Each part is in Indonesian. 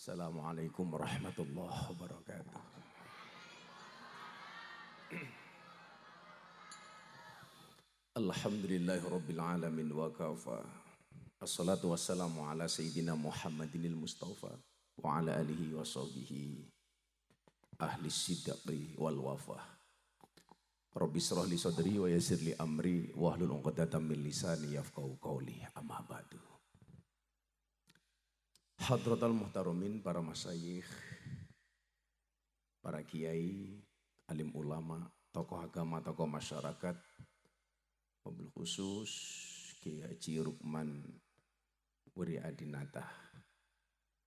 Assalamualaikum warahmatullahi wabarakatuh. Alhamdulillahi rabbil alamin wa kafa. Assalatu wassalamu ala sayyidina Muhammadinil Mustafa wa ala alihi wa sahbihi ahli sidqi wal wafah. Rabbi shrah li sadri wa yassir li amri wa hlul 'uqdatam min lisani yafqahu qawli. Amma ba'du. Hadratal muhtaramin, para masyayikh, para kiai, alim ulama, tokoh agama, tokoh masyarakat, mobil khusus Kiai Haji Rukman Wuri Adinata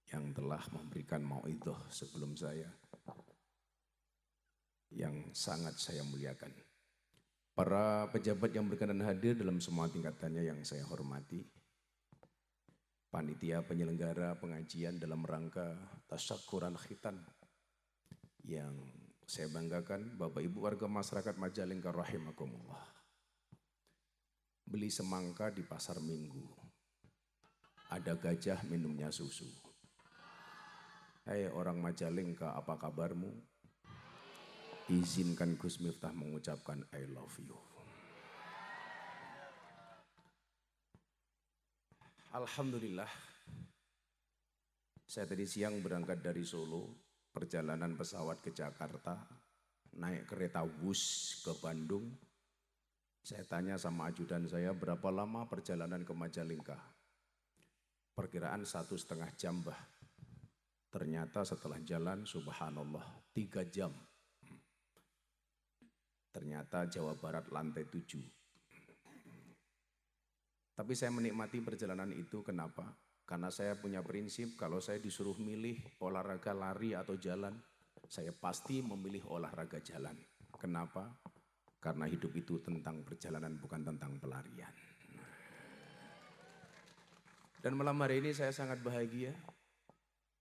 yang telah memberikan mauidhah sebelum saya, yang sangat saya muliakan. Para pejabat yang berkenan hadir dalam semua tingkatannya yang saya hormati, panitia penyelenggara pengajian dalam rangka tasyakuran khitan yang saya banggakan, Bapak Ibu warga masyarakat Majalengka rahimakumullah. Beli semangka di pasar Minggu, ada gajah minumnya susu. Hai orang Majalengka, apa kabarmu? Izinkan Gus Miftah mengucapkan I love you. Alhamdulillah, saya tadi siang berangkat dari Solo, perjalanan pesawat ke Jakarta, naik kereta Wus ke Bandung. Saya tanya sama ajudan saya, berapa lama perjalanan ke Majalengka? Perkiraan 1,5 jam, bah. Ternyata setelah jalan, subhanallah, 3 jam. Ternyata Jawa Barat lantai 7. Tapi saya menikmati perjalanan itu, kenapa? Karena saya punya prinsip, kalau saya disuruh milih olahraga lari atau jalan, saya pasti memilih olahraga jalan. Kenapa? Karena hidup itu tentang perjalanan, bukan tentang pelarian. Dan malam hari ini saya sangat bahagia,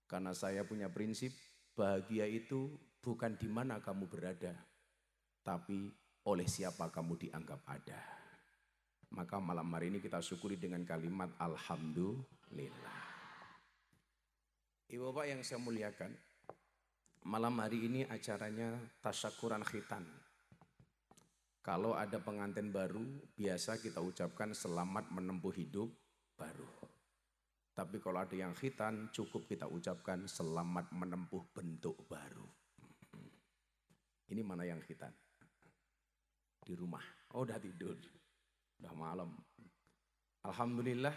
karena saya punya prinsip, bahagia itu bukan di mana kamu berada, tapi oleh siapa kamu dianggap ada. Maka malam hari ini kita syukuri dengan kalimat Alhamdulillah. Ibu bapak yang saya muliakan, malam hari ini acaranya tasyakuran khitan. Kalau ada pengantin baru, biasa kita ucapkan selamat menempuh hidup baru. Tapi kalau ada yang khitan, cukup kita ucapkan selamat menempuh bentuk baru. Ini mana yang khitan? Di rumah. Oh, udah tidur. Udah malam. Alhamdulillah,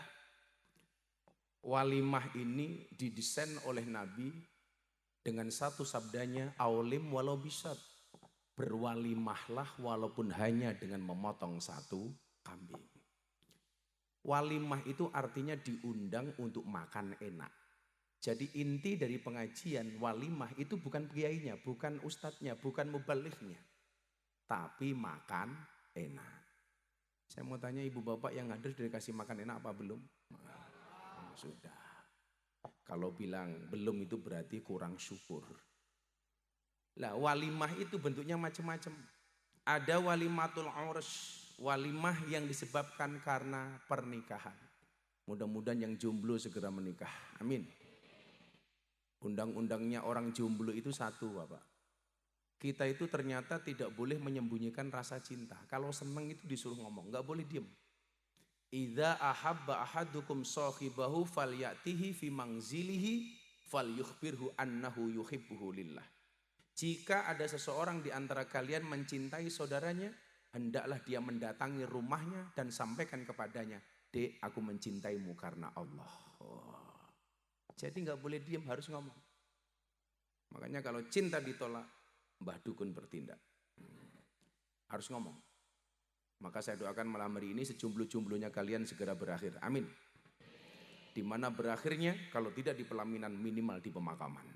walimah ini didesain oleh Nabi dengan satu sabdanya, aulim walau bisat. Berwalimahlah walaupun hanya dengan memotong satu kambing. Walimah itu artinya diundang untuk makan enak. Jadi inti dari pengajian walimah itu bukan kiainya, bukan ustadznya, bukan mubalighnya, tapi makan enak. Saya mau tanya ibu bapak yang hadir sudah dikasih makan enak apa belum? Sudah. Kalau bilang belum itu berarti kurang syukur. Lah walimah itu bentuknya macam-macam. Ada walimatul ursh, walimah yang disebabkan karena pernikahan. Mudah-mudahan yang jomblo segera menikah. Amin. Undang-undangnya orang jomblo itu satu, Bapak. Kita itu ternyata tidak boleh menyembunyikan rasa cinta. Kalau senang itu disuruh ngomong, nggak boleh diem. Idza ahabba ahadukum sahibahu falyatihi fi manzilihi falyukhbirhu annahu yuhibbuhu lillah. Jika ada seseorang di antara kalian mencintai saudaranya, hendaklah dia mendatangi rumahnya dan sampaikan kepadanya, "Dek, aku mencintaimu karena Allah." Oh. Jadi nggak boleh diam, harus ngomong. Makanya kalau cinta ditolak, Mbah Dukun bertindak. Harus ngomong. Maka saya doakan malam hari ini sejomblo-jomblonya kalian segera berakhir. Amin. Di mana berakhirnya? Kalau tidak di pelaminan, minimal di pemakaman.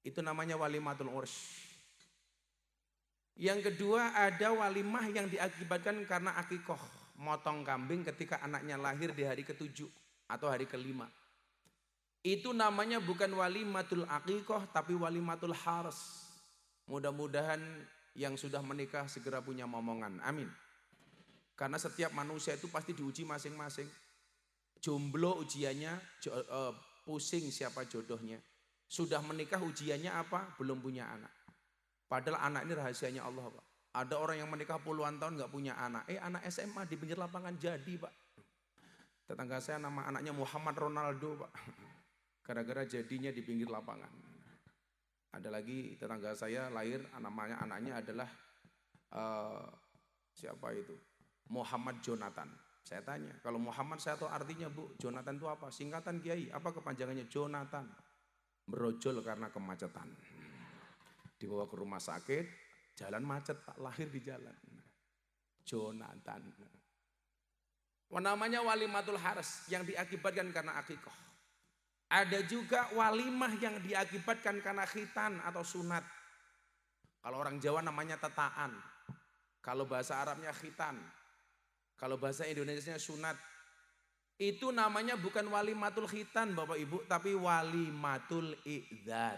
Itu namanya walimatul ursh. Yang kedua, ada walimah yang diakibatkan karena akikoh, motong kambing ketika anaknya lahir di hari ke-7 atau hari ke-5. Itu namanya bukan walimatul akikoh tapi walimatul haras. Mudah-mudahan yang sudah menikah segera punya momongan. Amin. Karena setiap manusia itu pasti diuji masing-masing. Jomblo ujiannya pusing siapa jodohnya. Sudah menikah ujiannya apa? Belum punya anak. Padahal anak ini rahasianya Allah, Pak. Ada orang yang menikah puluhan tahun nggak punya anak. Anak SMA di pinggir lapangan jadi, Pak. Tetangga saya nama anaknya Muhammad Ronaldo, Pak. Gara-gara jadinya di pinggir lapangan. Ada lagi tetangga saya lahir namanya anaknya adalah siapa itu? Muhammad Jonathan. Saya tanya, kalau Muhammad saya tahu artinya, Bu. Jonathan itu apa? Singkatan Kiai. Apa kepanjangannya? Jonathan. Merojol karena kemacetan. Dibawa ke rumah sakit, jalan macet, tak lahir di jalan. Jonathan. Namanya walimatul haras yang diakibatkan karena akikah. Ada juga walimah yang diakibatkan karena khitan atau sunat. Kalau orang Jawa namanya tetaan. Kalau bahasa Arabnya khitan. Kalau bahasa Indonesianya sunat. Itu namanya bukan walimatul khitan Bapak Ibu, tapi walimatul i'dzar.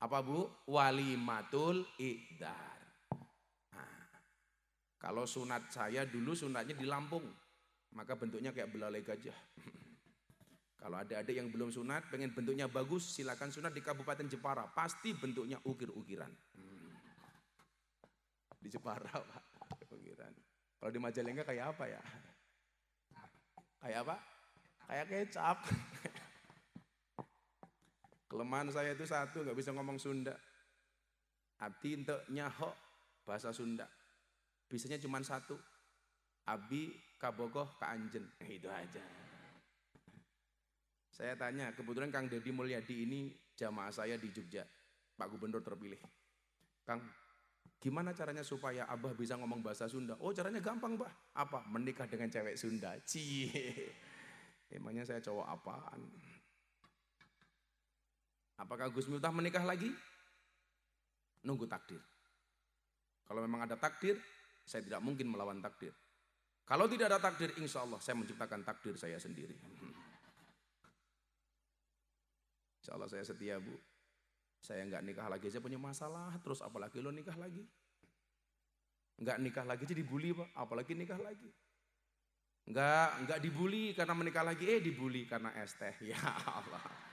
Apa Bu? Walimatul i'dzar. Nah, kalau sunat saya dulu sunatnya di Lampung, maka bentuknya kayak belalai gajah. Kalau ada adik yang belum sunat, pengen bentuknya bagus, silakan sunat di Kabupaten Jepara. Pasti bentuknya ukir-ukiran. Di Jepara, Pak. Ukiran. Kalau di Majalengka kayak apa ya? Kayak apa? Kayak kecap. Kelemahan saya itu satu, nggak bisa ngomong Sunda. Abdi untuk nyahok bahasa Sunda. Bisanya cuma satu. Abi kabogoh kaanjen. Itu aja. Saya tanya, kebetulan Kang Deddy Mulyadi ini jamaah saya di Jogja. Pak Gubernur terpilih. Kang, gimana caranya supaya Abah bisa ngomong bahasa Sunda? Oh, caranya gampang, Bah. Apa? Menikah dengan cewek Sunda. Cie. Emangnya saya cowok apaan? Apakah Gus Miftah menikah lagi? Nunggu takdir. Kalau memang ada takdir, saya tidak mungkin melawan takdir. Kalau tidak ada takdir, insya Allah saya menciptakan takdir saya sendiri. Insya Allah saya setia, Bu. Saya nggak nikah lagi aja punya masalah, terus apalagi lo nikah lagi? Nggak nikah lagi jadi dibully, Pak. Apalagi nikah lagi? Nggak dibully karena menikah lagi, dibully karena es teh. Ya Allah.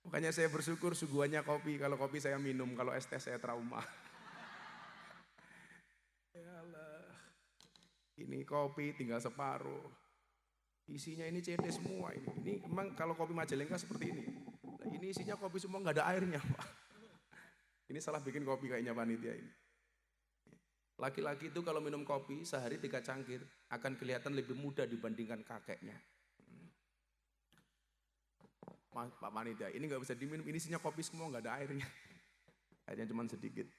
Makanya saya bersyukur suguhannya kopi. Kalau kopi saya minum, kalau es teh saya trauma. Ya Allah. Ini kopi tinggal separuh. Isinya ini CD semua ini. Ini memang kalau kopi Majalengka seperti ini. Nah, ini isinya kopi semua nggak ada airnya, Pak. Ini salah bikin kopi kayaknya panitia ini. Laki-laki itu kalau minum kopi sehari 3 cangkir akan kelihatan lebih muda dibandingkan kakeknya. Pak panitia, ini nggak bisa diminum. Ini isinya kopi semua nggak ada airnya. Airnya cuma sedikit.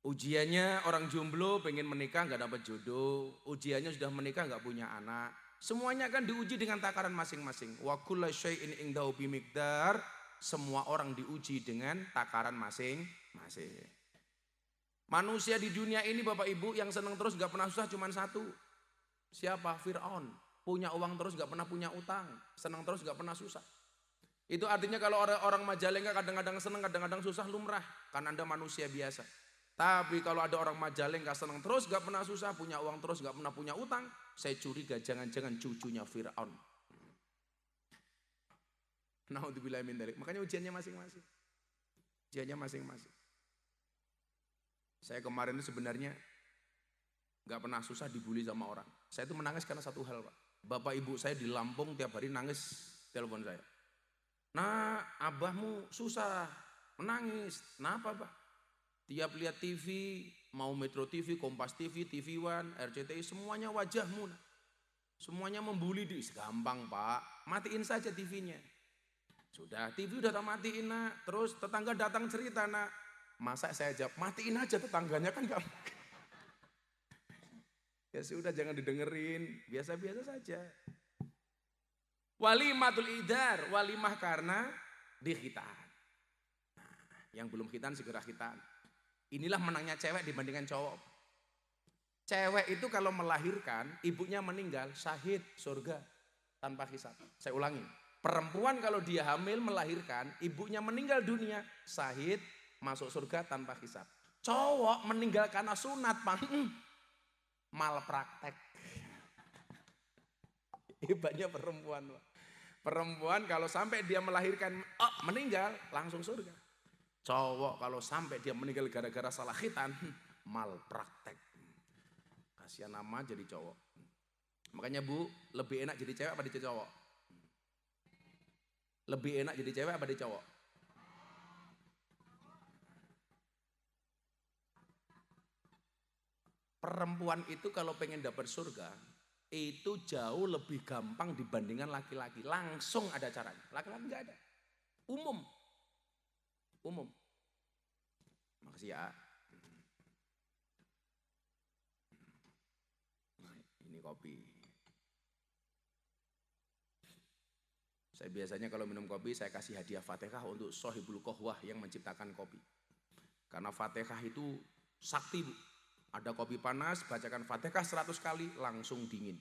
Ujiannya orang jomblo pengen menikah nggak dapat jodoh. Ujiannya sudah menikah nggak punya anak. Semuanya kan diuji dengan takaran masing-masing. Wa kullu syai'in indahu bimiqdar. Semua orang diuji dengan takaran masing-masing. Manusia di dunia ini Bapak Ibu yang senang terus nggak pernah susah cuma satu. Siapa? Fir'aun. Punya uang terus nggak pernah punya utang. Senang terus nggak pernah susah. Itu artinya kalau orang Majalengka kadang-kadang senang, kadang-kadang susah lumrah. Karena Anda manusia biasa. Tapi kalau ada orang Majalengka senang terus gak pernah susah, punya uang terus gak pernah punya utang, saya curiga jangan-jangan cucunya Fir'aun. Naudzubillah min dzalik. Makanya ujiannya masing-masing. Ujiannya masing-masing. Saya kemarin itu sebenarnya gak pernah susah dibully sama orang. Saya itu menangis karena satu hal, Pak. Bapak ibu saya di Lampung tiap hari nangis telepon saya. Nah, abahmu susah, menangis. Kenapa, Pak? Tiap lihat TV, mau Metro TV, Kompas TV, TV One, RCTI, semuanya wajahmu. Semuanya membuli di gampang, Pak. Matiin saja TV-nya. Sudah, TV udah tak matiin, Nak. Terus tetangga datang cerita, Nak. Masa saya jawab, matiin aja tetangganya kan gak mungkin. Ya sudah, jangan didengerin. Biasa-biasa saja. Walimatul idar, walimah karena dikhitan. Nah, yang belum khitan segera khitan. Inilah menangnya cewek dibandingkan cowok. Cewek itu kalau melahirkan, ibunya meninggal, syahid surga tanpa hisab. Saya ulangi, perempuan kalau dia hamil melahirkan, ibunya meninggal dunia, syahid masuk surga tanpa hisab. Cowok meninggal karena sunat, Pak. Malpraktek. Hebatnya perempuan, Pak. Perempuan kalau sampai dia melahirkan, meninggal, langsung surga. Cowok kalau sampai dia meninggal gara-gara salah khitan, malpraktek. Kasihan nama jadi cowok. Makanya Bu, lebih enak jadi cewek apa jadi cowok? Lebih enak jadi cewek apa jadi cowok? Perempuan itu kalau pengen dapat surga, itu jauh lebih gampang dibandingkan laki-laki. Langsung ada caranya. Laki-laki nggak ada. Umum. Umum. Makasih ya. Nah, ini kopi. Saya biasanya kalau minum kopi, saya kasih hadiah Fatihah untuk Sohibul Kohwah yang menciptakan kopi. Karena Fatihah itu sakti, Bu. Ada kopi panas, bacakan Fatihah 100 kali, langsung dingin.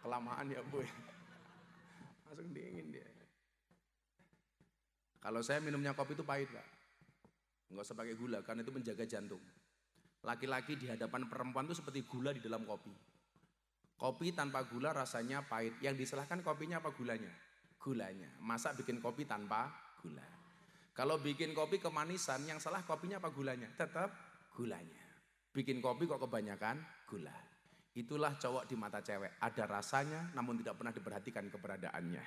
Kelamaan ya Bu, langsung dingin dia. Kalau saya minumnya kopi itu pahit, Pak. Nggak usah pakai gula, karena itu menjaga jantung. Laki-laki di hadapan perempuan itu seperti gula di dalam kopi. Kopi tanpa gula rasanya pahit. Yang disalahkan kopinya apa gulanya? Gulanya. Masa bikin kopi tanpa gula? Kalau bikin kopi kemanisan, yang salah kopinya apa gulanya? Tetap gulanya. Bikin kopi kok kebanyakan gula. Itulah cowok di mata cewek. Ada rasanya namun tidak pernah diperhatikan keberadaannya.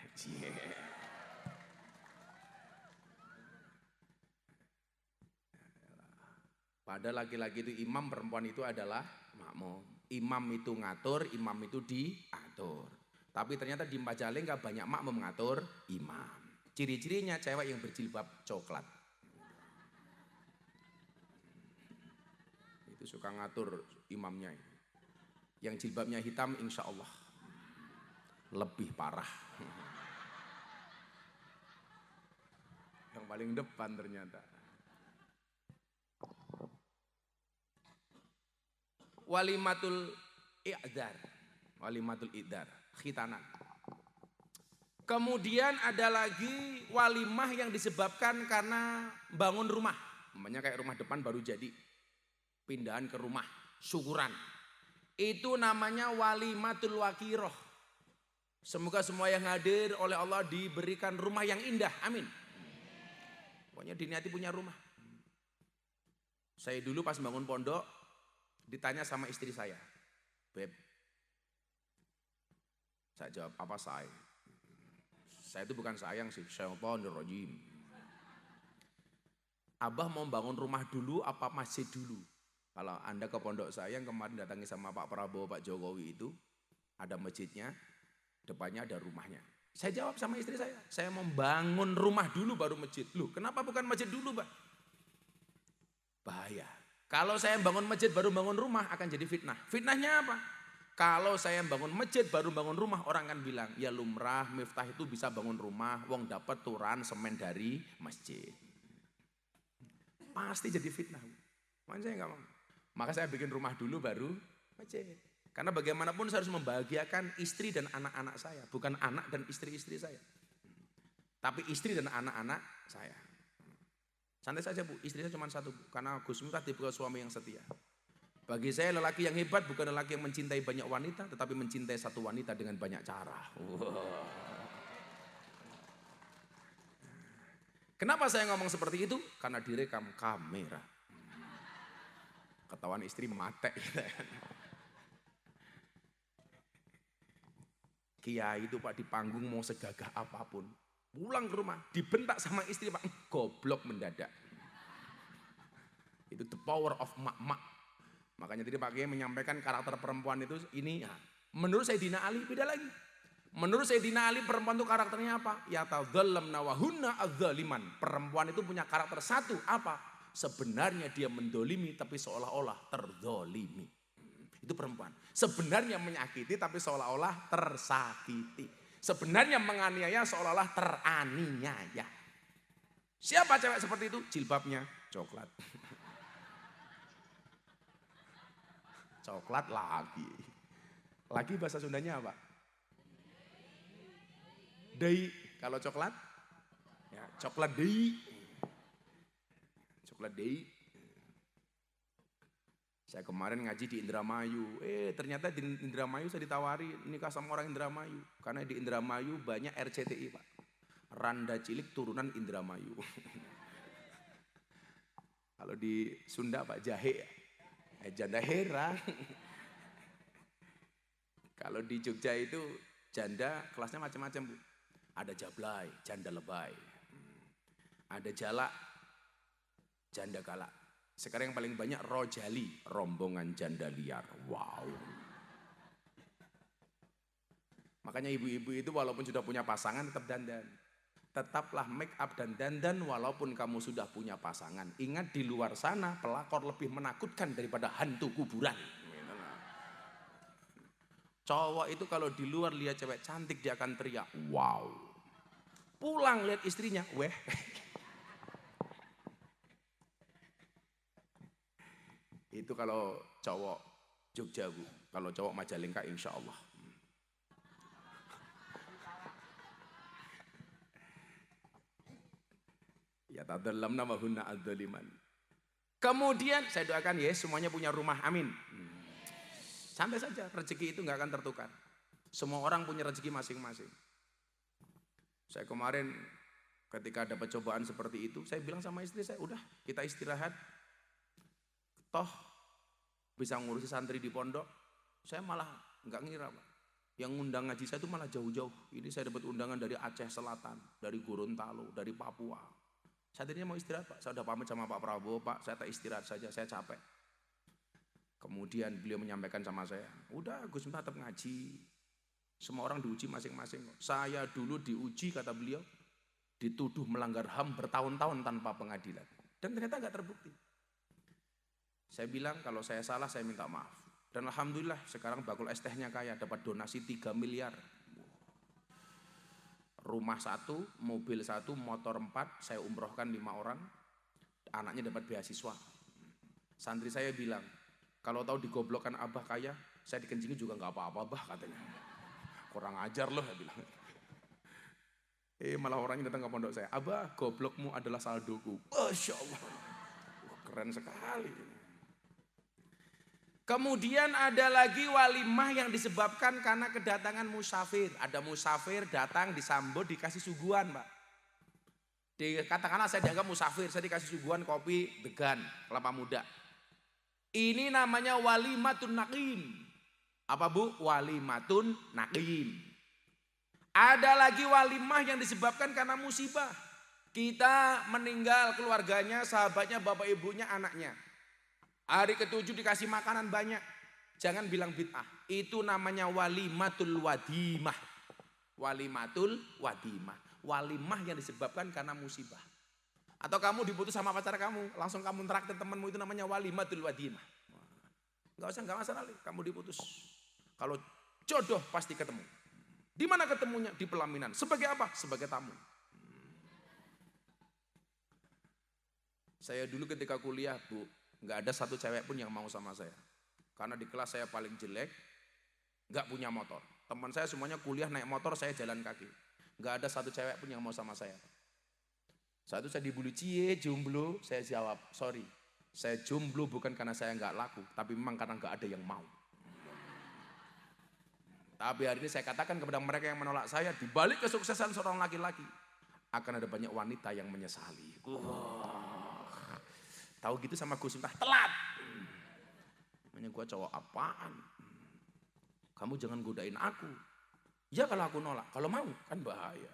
Pada laki-laki itu imam, perempuan itu adalah makmum. Imam itu ngatur, imam itu diatur. Tapi ternyata di Majalengka nggak banyak makmum mengatur imam. Ciri-cirinya cewek yang berjilbab coklat. Itu suka ngatur imamnya. Yang jilbabnya hitam insya Allah lebih parah. Yang paling depan ternyata. Walimatul i'dar. Walimatul i'dar, khitanan. Kemudian ada lagi walimah yang disebabkan karena bangun rumah. Namanya kayak rumah depan baru jadi. Pindahan ke rumah, syukuran. Itu namanya walimatul wakiroh. Semoga semua yang hadir oleh Allah diberikan rumah yang indah. Amin. Pokoknya diniati punya rumah. Saya dulu pas bangun pondok, ditanya sama istri saya. Beb, saya jawab, apa saya? Saya itu bukan sayang sih, syaitonir rajim. Abah mau bangun rumah dulu apa masjid dulu? Kalau Anda ke pondok saya yang kemarin datangi sama Pak Prabowo, Pak Jokowi itu, ada masjidnya, depannya ada rumahnya. Saya jawab sama istri saya mau bangun rumah dulu baru masjid. Loh, kenapa bukan masjid dulu, Pak? Bahaya. Kalau saya bangun masjid baru bangun rumah akan jadi fitnah. Fitnahnya apa? Kalau saya bangun masjid baru bangun rumah, orang kan bilang, ya lumrah Miftah itu bisa bangun rumah, wong dapat turan semen dari masjid. Pasti jadi fitnah. Makanya saya nggak mau. Maka saya bikin rumah dulu baru masjid. Karena bagaimanapun saya harus membahagiakan istri dan anak-anak saya, bukan anak dan istri-istri saya. Tapi istri dan anak-anak saya. Santai saja Bu, istri saya cuma satu, Bu. Karena Gus Miftah tipe suami yang setia. Bagi saya lelaki yang hebat bukan lelaki yang mencintai banyak wanita, tetapi mencintai satu wanita dengan banyak cara. Kenapa saya ngomong seperti itu? Karena direkam kamera. Ketahuan istri mate. Kiai itu Pak di panggung mau segagah apapun, pulang ke rumah dibentak sama istri Pak, goblok mendadak. Itu the power of mak-mak. Makanya tadi Pak Kiai menyampaikan karakter perempuan itu ini. Ya. Menurut Sayyidina Ali beda lagi. Menurut Sayyidina Ali perempuan itu karakternya apa? Ya tadhallamna wa hunna adzaliman. Perempuan itu punya karakter satu apa? Sebenarnya dia mendolimi tapi seolah-olah terdolimi. Itu perempuan. Sebenarnya menyakiti tapi seolah-olah tersakiti. Sebenarnya menganiaya seolah-olah teraniaya. Siapa cewek seperti itu? Jilbabnya coklat. Coklat lagi. Lagi bahasa Sundanya apa? Dei. Kalau coklat? Ya, coklat dei. Coklat dei. Saya kemarin ngaji di Indramayu. Ternyata di Indramayu saya ditawari nikah sama orang Indramayu. Karena di Indramayu banyak RCTI, Pak. Randa cilik turunan Indramayu. Kalau di Sunda Pak jahe. Janda herang. Kalau di Jogja itu janda kelasnya macam-macam, Bu. Ada jablay, janda lebay. Ada jalak, janda galak. Sekarang yang paling banyak rojali, rombongan janda liar. Wow. Makanya ibu-ibu itu walaupun sudah punya pasangan tetap dandan. Tetaplah make up dan dandan walaupun kamu sudah punya pasangan. Ingat di luar sana pelakor lebih menakutkan daripada hantu kuburan. Cowok itu kalau di luar lihat cewek cantik dia akan teriak, wow. Pulang lihat istrinya, weh. Itu kalau cowok Jogja, Bu. Kalau cowok Majalengka insya Allah. Ya tadallamna wa hunna adzaliman. Kemudian saya doakan ya semuanya punya rumah, amin. Santai saja, rezeki itu nggak akan tertukar. Semua orang punya rezeki masing-masing. Saya kemarin ketika dapat cobaan seperti itu, saya bilang sama istri saya, udah kita istirahat. Toh bisa ngurusi santri di pondok. Saya malah nggak ngira, Pak. Yang ngundang ngaji saya itu malah jauh-jauh. Ini saya dapat undangan dari Aceh Selatan, dari Gorontalo, dari Papua. Saya tadinya mau istirahat, Pak. Saya udah pamit sama Pak Prabowo, Pak. Saya tak istirahat saja, saya capek. Kemudian beliau menyampaikan sama saya, udah Gus Miftah tetap ngaji. Semua orang diuji masing-masing. Saya dulu diuji, kata beliau, dituduh melanggar HAM bertahun-tahun tanpa pengadilan. Dan ternyata nggak terbukti. Saya bilang kalau saya salah saya minta maaf. Dan alhamdulillah sekarang bakul es tehnya kaya, dapat donasi 3 miliar. Rumah 1, mobil 1, motor 4, saya umrohkan 5 orang. Anaknya dapat beasiswa. Santri saya bilang, kalau tahu digoblokkan abah kaya, saya dikencingi juga nggak apa-apa, bah, katanya. Kurang ajar loh, saya bilang. Malah orangnya datang ke pondok saya, abah, goblokmu adalah saldoku. Masya Allah, keren sekali. Kemudian ada lagi walimah yang disebabkan karena kedatangan musafir. Ada musafir datang disambut dikasih suguhan, Pak. Katakanlah saya dianggap musafir, saya dikasih suguhan kopi degan, kelapa muda. Ini namanya walimatun naqim. Apa, Bu? Walimatun naqim. Ada lagi walimah yang disebabkan karena musibah. Kita meninggal keluarganya, sahabatnya, bapak ibunya, anaknya. Hari ke-7 dikasih makanan banyak. Jangan bilang bid'ah. Itu namanya walimatul wadimah. Walimatul wadimah. Walimah yang disebabkan karena musibah. Atau kamu diputus sama pacar kamu, langsung kamu traktir temanmu, itu namanya walimatul wadimah. Enggak masalah, kamu diputus. Kalau jodoh pasti ketemu. Di mana ketemunya? Di pelaminan. Sebagai apa? Sebagai tamu. Saya dulu ketika kuliah, Bu, nggak ada satu cewek pun yang mau sama saya. Karena di kelas saya paling jelek, nggak punya motor. Teman saya semuanya kuliah naik motor, saya jalan kaki. Nggak ada satu cewek pun yang mau sama saya. Saat itu saya dibully, cie jomblo, saya jawab, sorry, saya jomblo bukan karena saya nggak laku, tapi memang karena nggak ada yang mau. Tapi hari ini saya katakan kepada mereka yang menolak saya, di balik kesuksesan seorang laki-laki, akan ada banyak wanita yang menyesali. Tahu gitu sama Gus Miftah, telat. Namanya gue cowok apaan? Kamu jangan godain aku. Ya kalau aku nolak, kalau mau kan bahaya.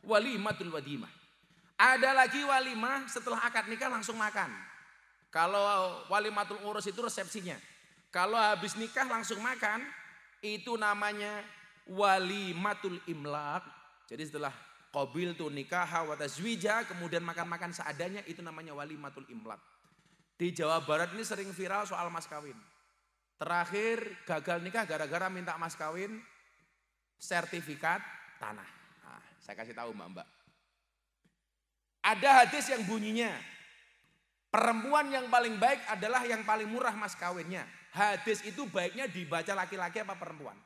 Walimatul wadimah. Ada lagi walimah setelah akad nikah langsung makan. Kalau walimatul urus itu resepsinya. Kalau habis nikah langsung makan, itu namanya walimatul imlak. Jadi setelah qabil tu nikah wa tazwija, kemudian makan-makan seadanya, itu namanya walimatul imlak. Di Jawa Barat ini sering viral soal mas kawin. Terakhir gagal nikah gara-gara minta mas kawin sertifikat tanah. Nah, saya kasih tahu Mbak-mbak. Ada hadis yang bunyinya, perempuan yang paling baik adalah yang paling murah mas kawinnya. Hadis itu baiknya dibaca laki-laki apa perempuan?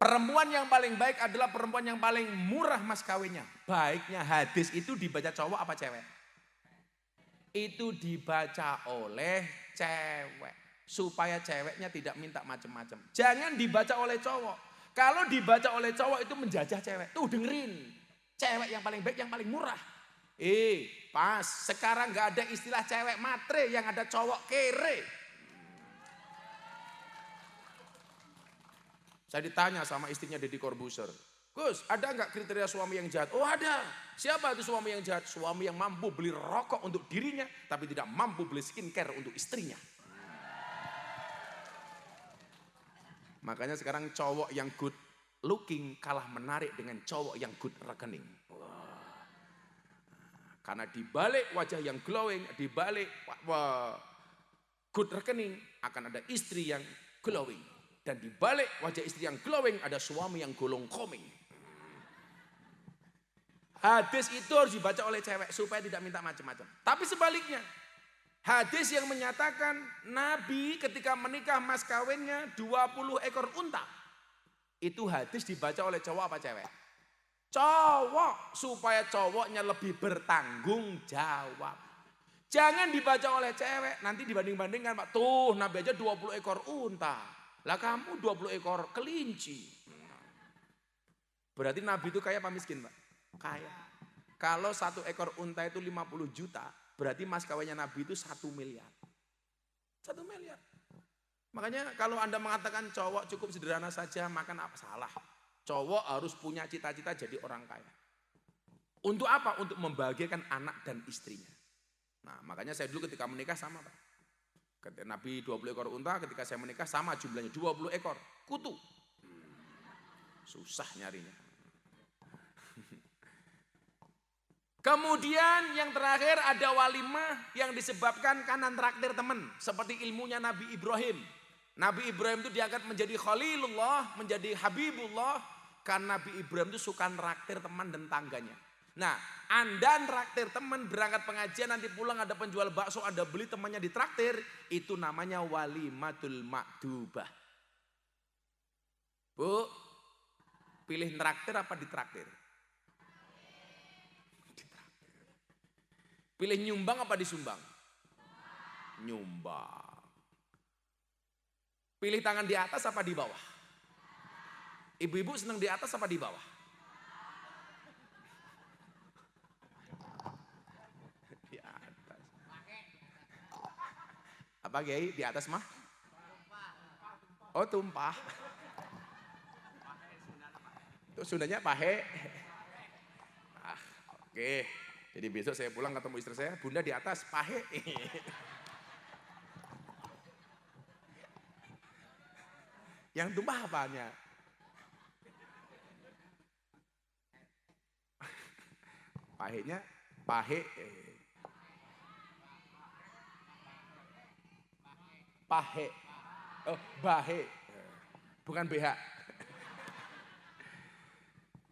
Perempuan yang paling baik adalah perempuan yang paling murah mas kawinnya. Baiknya hadis itu dibaca cowok apa cewek? Itu dibaca oleh cewek. Supaya ceweknya tidak minta macam-macam. Jangan dibaca oleh cowok. Kalau dibaca oleh cowok itu menjajah cewek. Tuh dengerin. Cewek yang paling baik, yang paling murah. Pas. Sekarang gak ada istilah cewek matre, yang ada cowok kere. Saya ditanya sama istrinya Deddy Corbuzier, Gus, ada nggak kriteria suami yang jahat? Oh ada. Siapa itu suami yang jahat? Suami yang mampu beli rokok untuk dirinya, tapi tidak mampu beli skincare untuk istrinya. Makanya sekarang cowok yang good looking kalah menarik dengan cowok yang good rekening. Karena dibalik wajah yang glowing, dibalik good rekening akan ada istri yang glowing. Dan di balik wajah istri yang glowing ada suami yang golong koming. Hadis itu harus dibaca oleh cewek supaya tidak minta macam-macam. Tapi sebaliknya, hadis yang menyatakan Nabi ketika menikah mas kawinnya 20 ekor unta. Itu hadis dibaca oleh cowok apa cewek? Cowok, supaya cowoknya lebih bertanggung jawab. Jangan dibaca oleh cewek, nanti dibanding-bandingkan Pak. Tuh Nabi aja 20 ekor unta. Lah kamu 20 ekor kelinci. Berarti Nabi itu kaya apa miskin Pak? Kaya. Kalau 1 ekor unta itu 50 juta, berarti mas kawinnya Nabi itu 1 miliar. 1 miliar. Makanya kalau Anda mengatakan cowok cukup sederhana saja, makan apa? Salah. Cowok harus punya cita-cita jadi orang kaya. Untuk apa? Untuk membahagiakan anak dan istrinya. Nah makanya saya dulu ketika menikah sama Pak. Ketika Nabi 20 ekor unta, ketika saya menikah sama jumlahnya 20 ekor kutu. Susah nyarinya. Kemudian yang terakhir ada walimah yang disebabkan karena traktir teman. Seperti ilmunya Nabi Ibrahim. Nabi Ibrahim itu diangkat menjadi Khalilullah, menjadi Habibullah. Karena Nabi Ibrahim itu suka traktir teman dan tangganya. Nah, Anda traktir teman berangkat pengajian nanti pulang ada penjual bakso, Anda beli temannya di traktir, itu namanya walimatul ma'dubah. Bu, pilih traktir apa ditraktir? Ditraktir. Pilih nyumbang apa disumbang? Nyumbang. Pilih tangan di atas apa di bawah? Ibu-ibu senang di atas apa di bawah? Apa Kiai di atas mah? Oh tumpah. Itu Sundanya pahe. Oke. Jadi besok saya pulang ketemu istri saya, Bunda di atas pahe. Yang tumpah apanya? Pahenya pahe. Pahe. Oh, bahe. Bukan BH.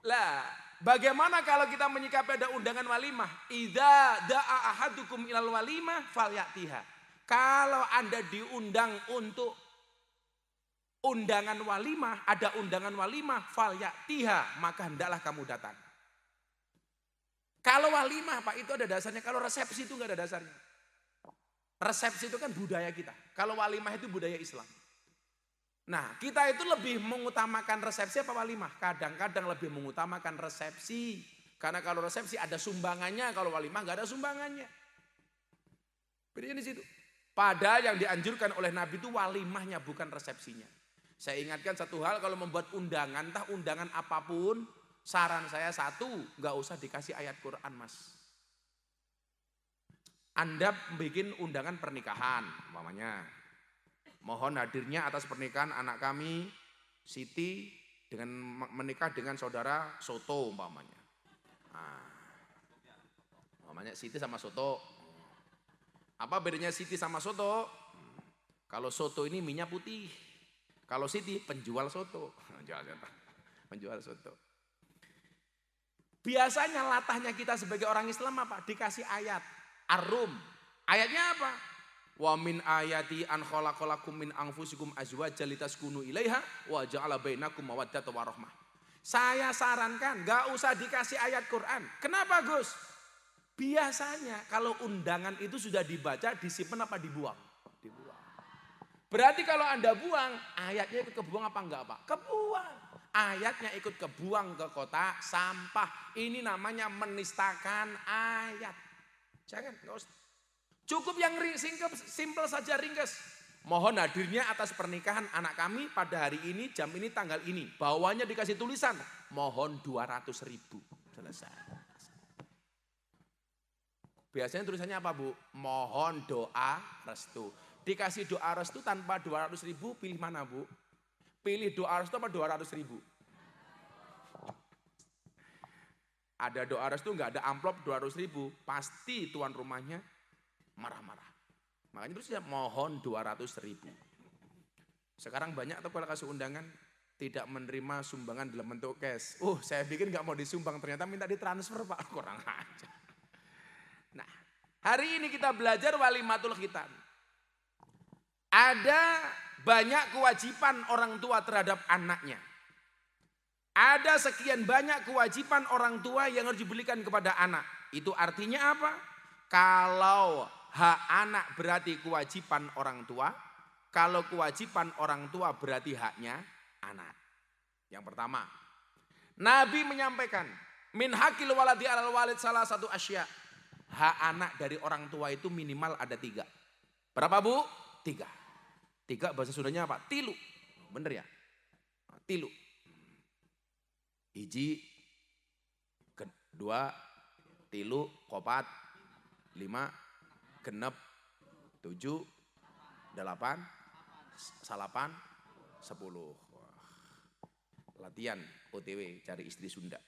Lah, bagaimana kalau kita menyikapi ada undangan walimah? Idza da'a ahadukum ilal walimah falyatiha. Kalau Anda diundang untuk undangan walimah, ada undangan walimah falyatiha, maka hendaklah kamu datang. Kalau walimah Pak itu ada dasarnya, kalau resepsi itu enggak ada dasarnya. Resepsi itu kan budaya kita. Kalau walimah itu budaya Islam. Nah kita itu lebih mengutamakan resepsi apa walimah? Kadang-kadang lebih mengutamakan resepsi. Karena kalau resepsi ada sumbangannya, kalau walimah nggak ada sumbangannya. Bedanya di situ. Padahal yang dianjurkan oleh Nabi itu walimahnya bukan resepsinya. Saya ingatkan satu hal, kalau membuat undangan, entah undangan apapun, saran saya satu, nggak usah dikasih ayat Quran mas. Anda bikin undangan pernikahan, umpamanya. Mohon hadirnya atas pernikahan anak kami, Siti, dengan menikah dengan saudara Soto, umpamanya. Nah, umpamanya Siti sama Soto. Apa bedanya Siti sama Soto? Kalau Soto ini minyak putih. Kalau Siti penjual soto. Penjual soto. Biasanya latahnya kita sebagai orang Islam apa? Dikasih ayat. Ar-Rum. Ayatnya apa? Wa min ayati an khalaqalakum min anfusikum azwajan litaskunu ilaiha wa ja'ala bainakum mawaddatan warahmah. Saya sarankan gak usah dikasih ayat Quran. Kenapa Gus? Biasanya kalau undangan itu sudah dibaca, disimpan apa dibuang? Dibuang. Berarti kalau Anda buang, ayatnya ikut kebuang apa enggak Pak? Kebuang. Ayatnya ikut kebuang ke kotak sampah. Ini namanya menistakan ayat. Jangan, enggak usah. Cukup yang simple saja, ringkas. Mohon hadirnya atas pernikahan anak kami pada hari ini, jam ini, tanggal ini. Bawahnya dikasih tulisan, mohon 200.000. Selesai. Biasanya tulisannya apa Bu? Mohon doa restu. Dikasih doa restu tanpa 200.000, pilih mana Bu? Pilih doa restu apa 200.000? Ada doa restu enggak ada amplop 200.000, pasti tuan rumahnya marah-marah. Makanya terus ya mohon 200.000. Sekarang banyak tuh kalau kasih undangan tidak menerima sumbangan dalam bentuk cash. Saya bikin nggak mau disumbang, ternyata minta ditransfer Pak, kurang aja. Nah, hari ini kita belajar walimatul khitan. Ada banyak kewajiban orang tua terhadap anaknya. Ada sekian banyak kewajiban orang tua yang harus diberikan kepada anak. Itu artinya apa? Kalau hak anak berarti kewajiban orang tua. Kalau kewajiban orang tua berarti haknya anak. Yang pertama, Nabi menyampaikan, min hakil waladi alal walid salah satu asya. Hak anak dari orang tua itu minimal ada 3. Berapa Bu? 3. 3 bahasa Sundanya apa? Tilu. Bener ya? Tilu. Hiji, kedua, tilu, kopat, 5, genep, 7, 8, salapan, 10. Latihan OTW cari istri Sunda.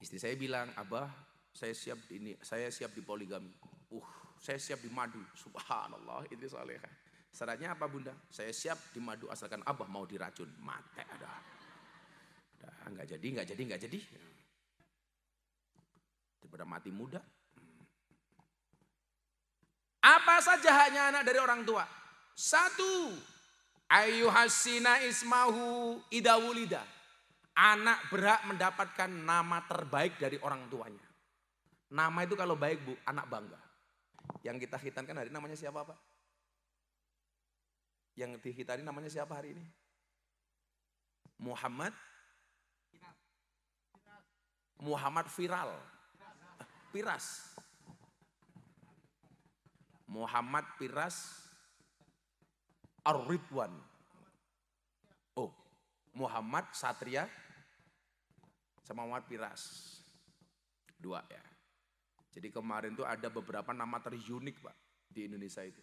Istri saya bilang, Abah, saya siap di poligami. Saya siap di madu. Subhanallah, istri salehah. Syaratnya apa Bunda? Saya siap di madu asalkan Abah mau diracun. Mate ada. Enggak jadi. Daripada mati muda. Apa saja haknya anak dari orang tua? 1, ayyuhassina ismahu idawulida. Anak berhak mendapatkan nama terbaik dari orang tuanya. Nama itu kalau baik Bu, anak bangga. Yang kita khitankan hari ini namanya siapa Pak? Yang dihitani namanya siapa hari ini? Muhammad Firas. Muhammad Firas Ar-Ridwan. Muhammad Satria sama Muhammad Firas. 2 ya. Jadi kemarin tuh ada beberapa nama terunik Pak di Indonesia itu.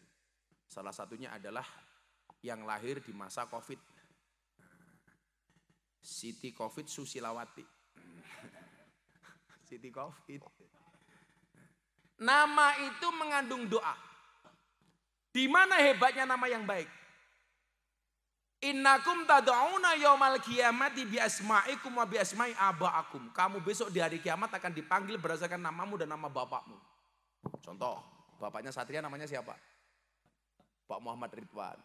Salah satunya adalah yang lahir di masa Covid. Siti Covid Susilawati. Siti Covid. Nama itu mengandung doa. Di mana hebatnya nama yang baik? Innakum tad'una yaumal qiyamati bi asma'ikum wa bi asma'i aba'akum. Kamu besok di hari kiamat akan dipanggil berdasarkan namamu dan nama bapakmu. Contoh, bapaknya Satria namanya siapa? Pak Muhammad Ridwan.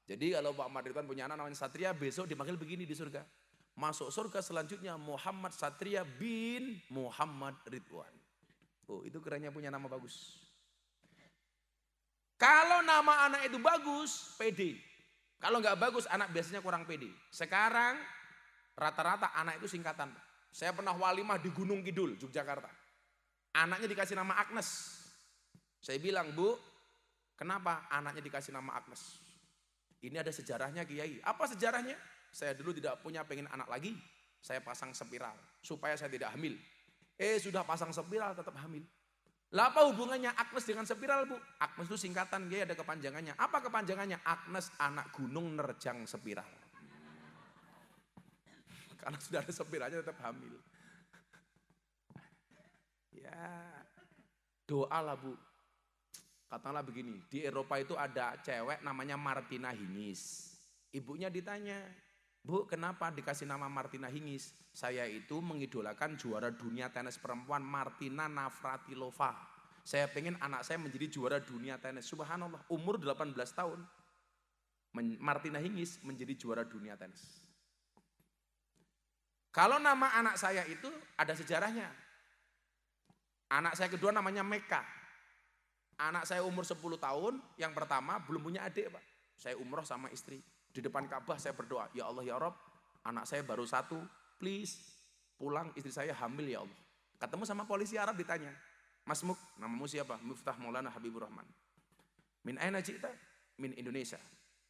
Jadi kalau Pak Muhammad Ridwan punya anak namanya Satria, besok dipanggil begini di surga. Masuk surga selanjutnya Muhammad Satria bin Muhammad Ridwan. Itu kerennya punya nama bagus. Kalau nama anak itu bagus, pede. Kalau nggak bagus, anak biasanya kurang pede. Sekarang rata-rata anak itu singkatan. Saya pernah walimah di Gunung Kidul, Yogyakarta. Anaknya dikasih nama Agnes. Saya bilang, Bu, kenapa anaknya dikasih nama Agnes? Ini ada sejarahnya Kiai. Apa sejarahnya? Saya dulu tidak pengen anak lagi. Saya pasang spiral supaya saya tidak hamil. Sudah pasang spiral tetap hamil. Lah apa hubungannya Agnes dengan spiral Bu? Agnes itu singkatan, dia ada kepanjangannya. Apa kepanjangannya? Agnes anak gunung nerjang spiral. Karena sudah ada spiralnya tetap hamil. Ya, doa lah Bu. Katakanlah begini, di Eropa itu ada cewek namanya Martina Hingis. Ibunya ditanya, Bu kenapa dikasih nama Martina Hingis? Saya itu mengidolakan juara dunia tenis perempuan Martina Navratilova. Saya pengen anak saya menjadi juara dunia tenis. Subhanallah, umur 18 tahun. Martina Hingis menjadi juara dunia tenis. Kalau nama anak saya itu ada sejarahnya. Anak saya kedua namanya Meka. Anak saya umur 10 tahun, yang pertama belum punya adik Pak. Saya umroh sama istri. Di depan Ka'bah saya berdoa, ya Allah ya Rob, anak saya baru 1, please pulang, istri saya hamil ya Allah. Ketemu sama polisi Arab ditanya, Mas Muk, namamu siapa? Miftah Maulana Habibur Rahman. Min aina ji'ta? Min Indonesia.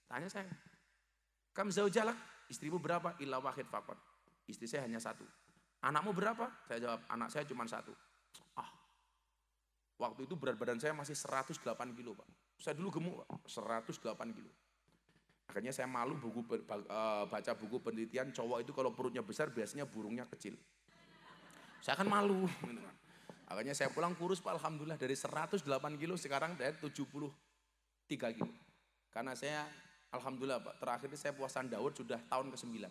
Tanya saya, kam zaujalak? Istrimu berapa? Illa wahid faqat. Istri saya hanya 1. Anakmu berapa? Saya jawab, anak saya cuma 1. Waktu itu berat badan saya masih 108 kilo Pak. Saya dulu gemuk Pak, 108 kilo. Akhirnya saya malu baca buku penelitian, cowok itu kalau perutnya besar biasanya burungnya kecil. Saya kan malu. Akhirnya saya pulang kurus Pak, alhamdulillah dari 108 kilo sekarang dari 73 kilo. Karena saya alhamdulillah Pak, terakhir saya puasa Daud sudah tahun ke-9.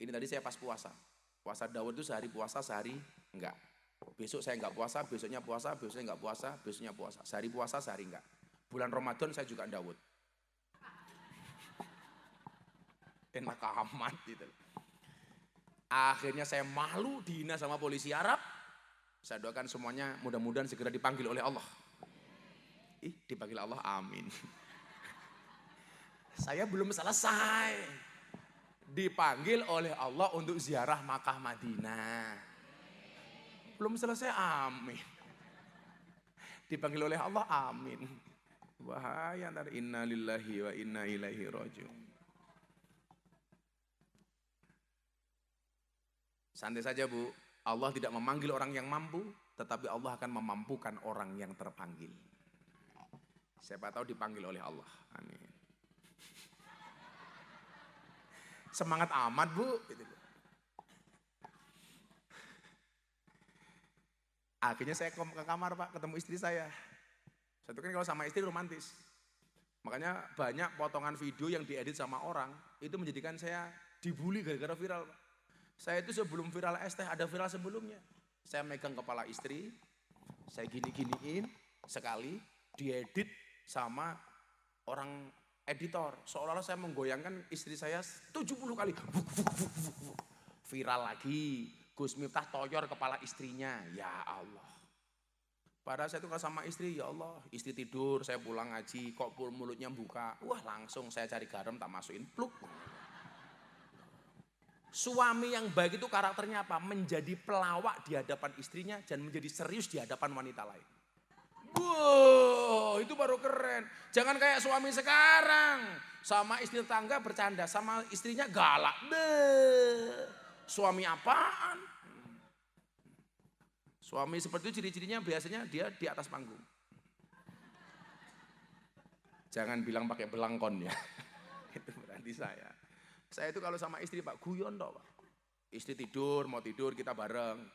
Ini tadi saya pas puasa. Puasa Daud itu sehari puasa, sehari enggak. Besok saya enggak puasa, besoknya puasa, besoknya enggak puasa, besoknya puasa. Sehari puasa, sehari enggak. Bulan Ramadan saya juga Daud. Enak amat gitu. Akhirnya saya malu dihina sama polisi Arab. Saya doakan semuanya mudah-mudahan segera dipanggil oleh Allah. Dipanggil Allah, amin. Saya belum selesai. Dipanggil oleh Allah untuk ziarah Makkah Madinah. Belum selesai, amin. Dipanggil oleh Allah, amin. Wahai antara inna lillahi wa inna ilaihi rajiun. Santai saja Bu, Allah tidak memanggil orang yang mampu, tetapi Allah akan memampukan orang yang terpanggil. Siapa tahu dipanggil oleh Allah, amin. Semangat amat Bu. Akhirnya saya ke kamar Pak, ketemu istri saya. Satu kan kalau sama istri romantis. Makanya banyak potongan video yang diedit sama orang, itu menjadikan saya dibully gara-gara viral Pak. Saya itu sebelum viral es teh ada viral sebelumnya. Saya megang kepala istri, saya gini-giniin sekali, diedit sama orang editor. Seolah-olah saya menggoyangkan istri saya 70 kali. Viral lagi, Gus Miftah toyor kepala istrinya, ya Allah. Padahal saya itu kalau sama istri, ya Allah, istri tidur, saya pulang ngaji, kok mulutnya buka. Wah langsung saya cari garam tak masukin, pluk. Suami yang baik itu karakternya apa? Menjadi pelawak di hadapan istrinya dan menjadi serius di hadapan wanita lain. Wow, itu baru keren. Jangan kayak suami sekarang. Sama istri tetangga bercanda, sama istrinya galak. Suami apaan? Suami seperti itu ciri-cirinya biasanya dia di atas panggung. Jangan bilang pakai belangkon ya. Itu berarti saya. Saya itu kalau sama istri Pak, guyon toh Pak. Istri tidur, mau tidur kita bareng.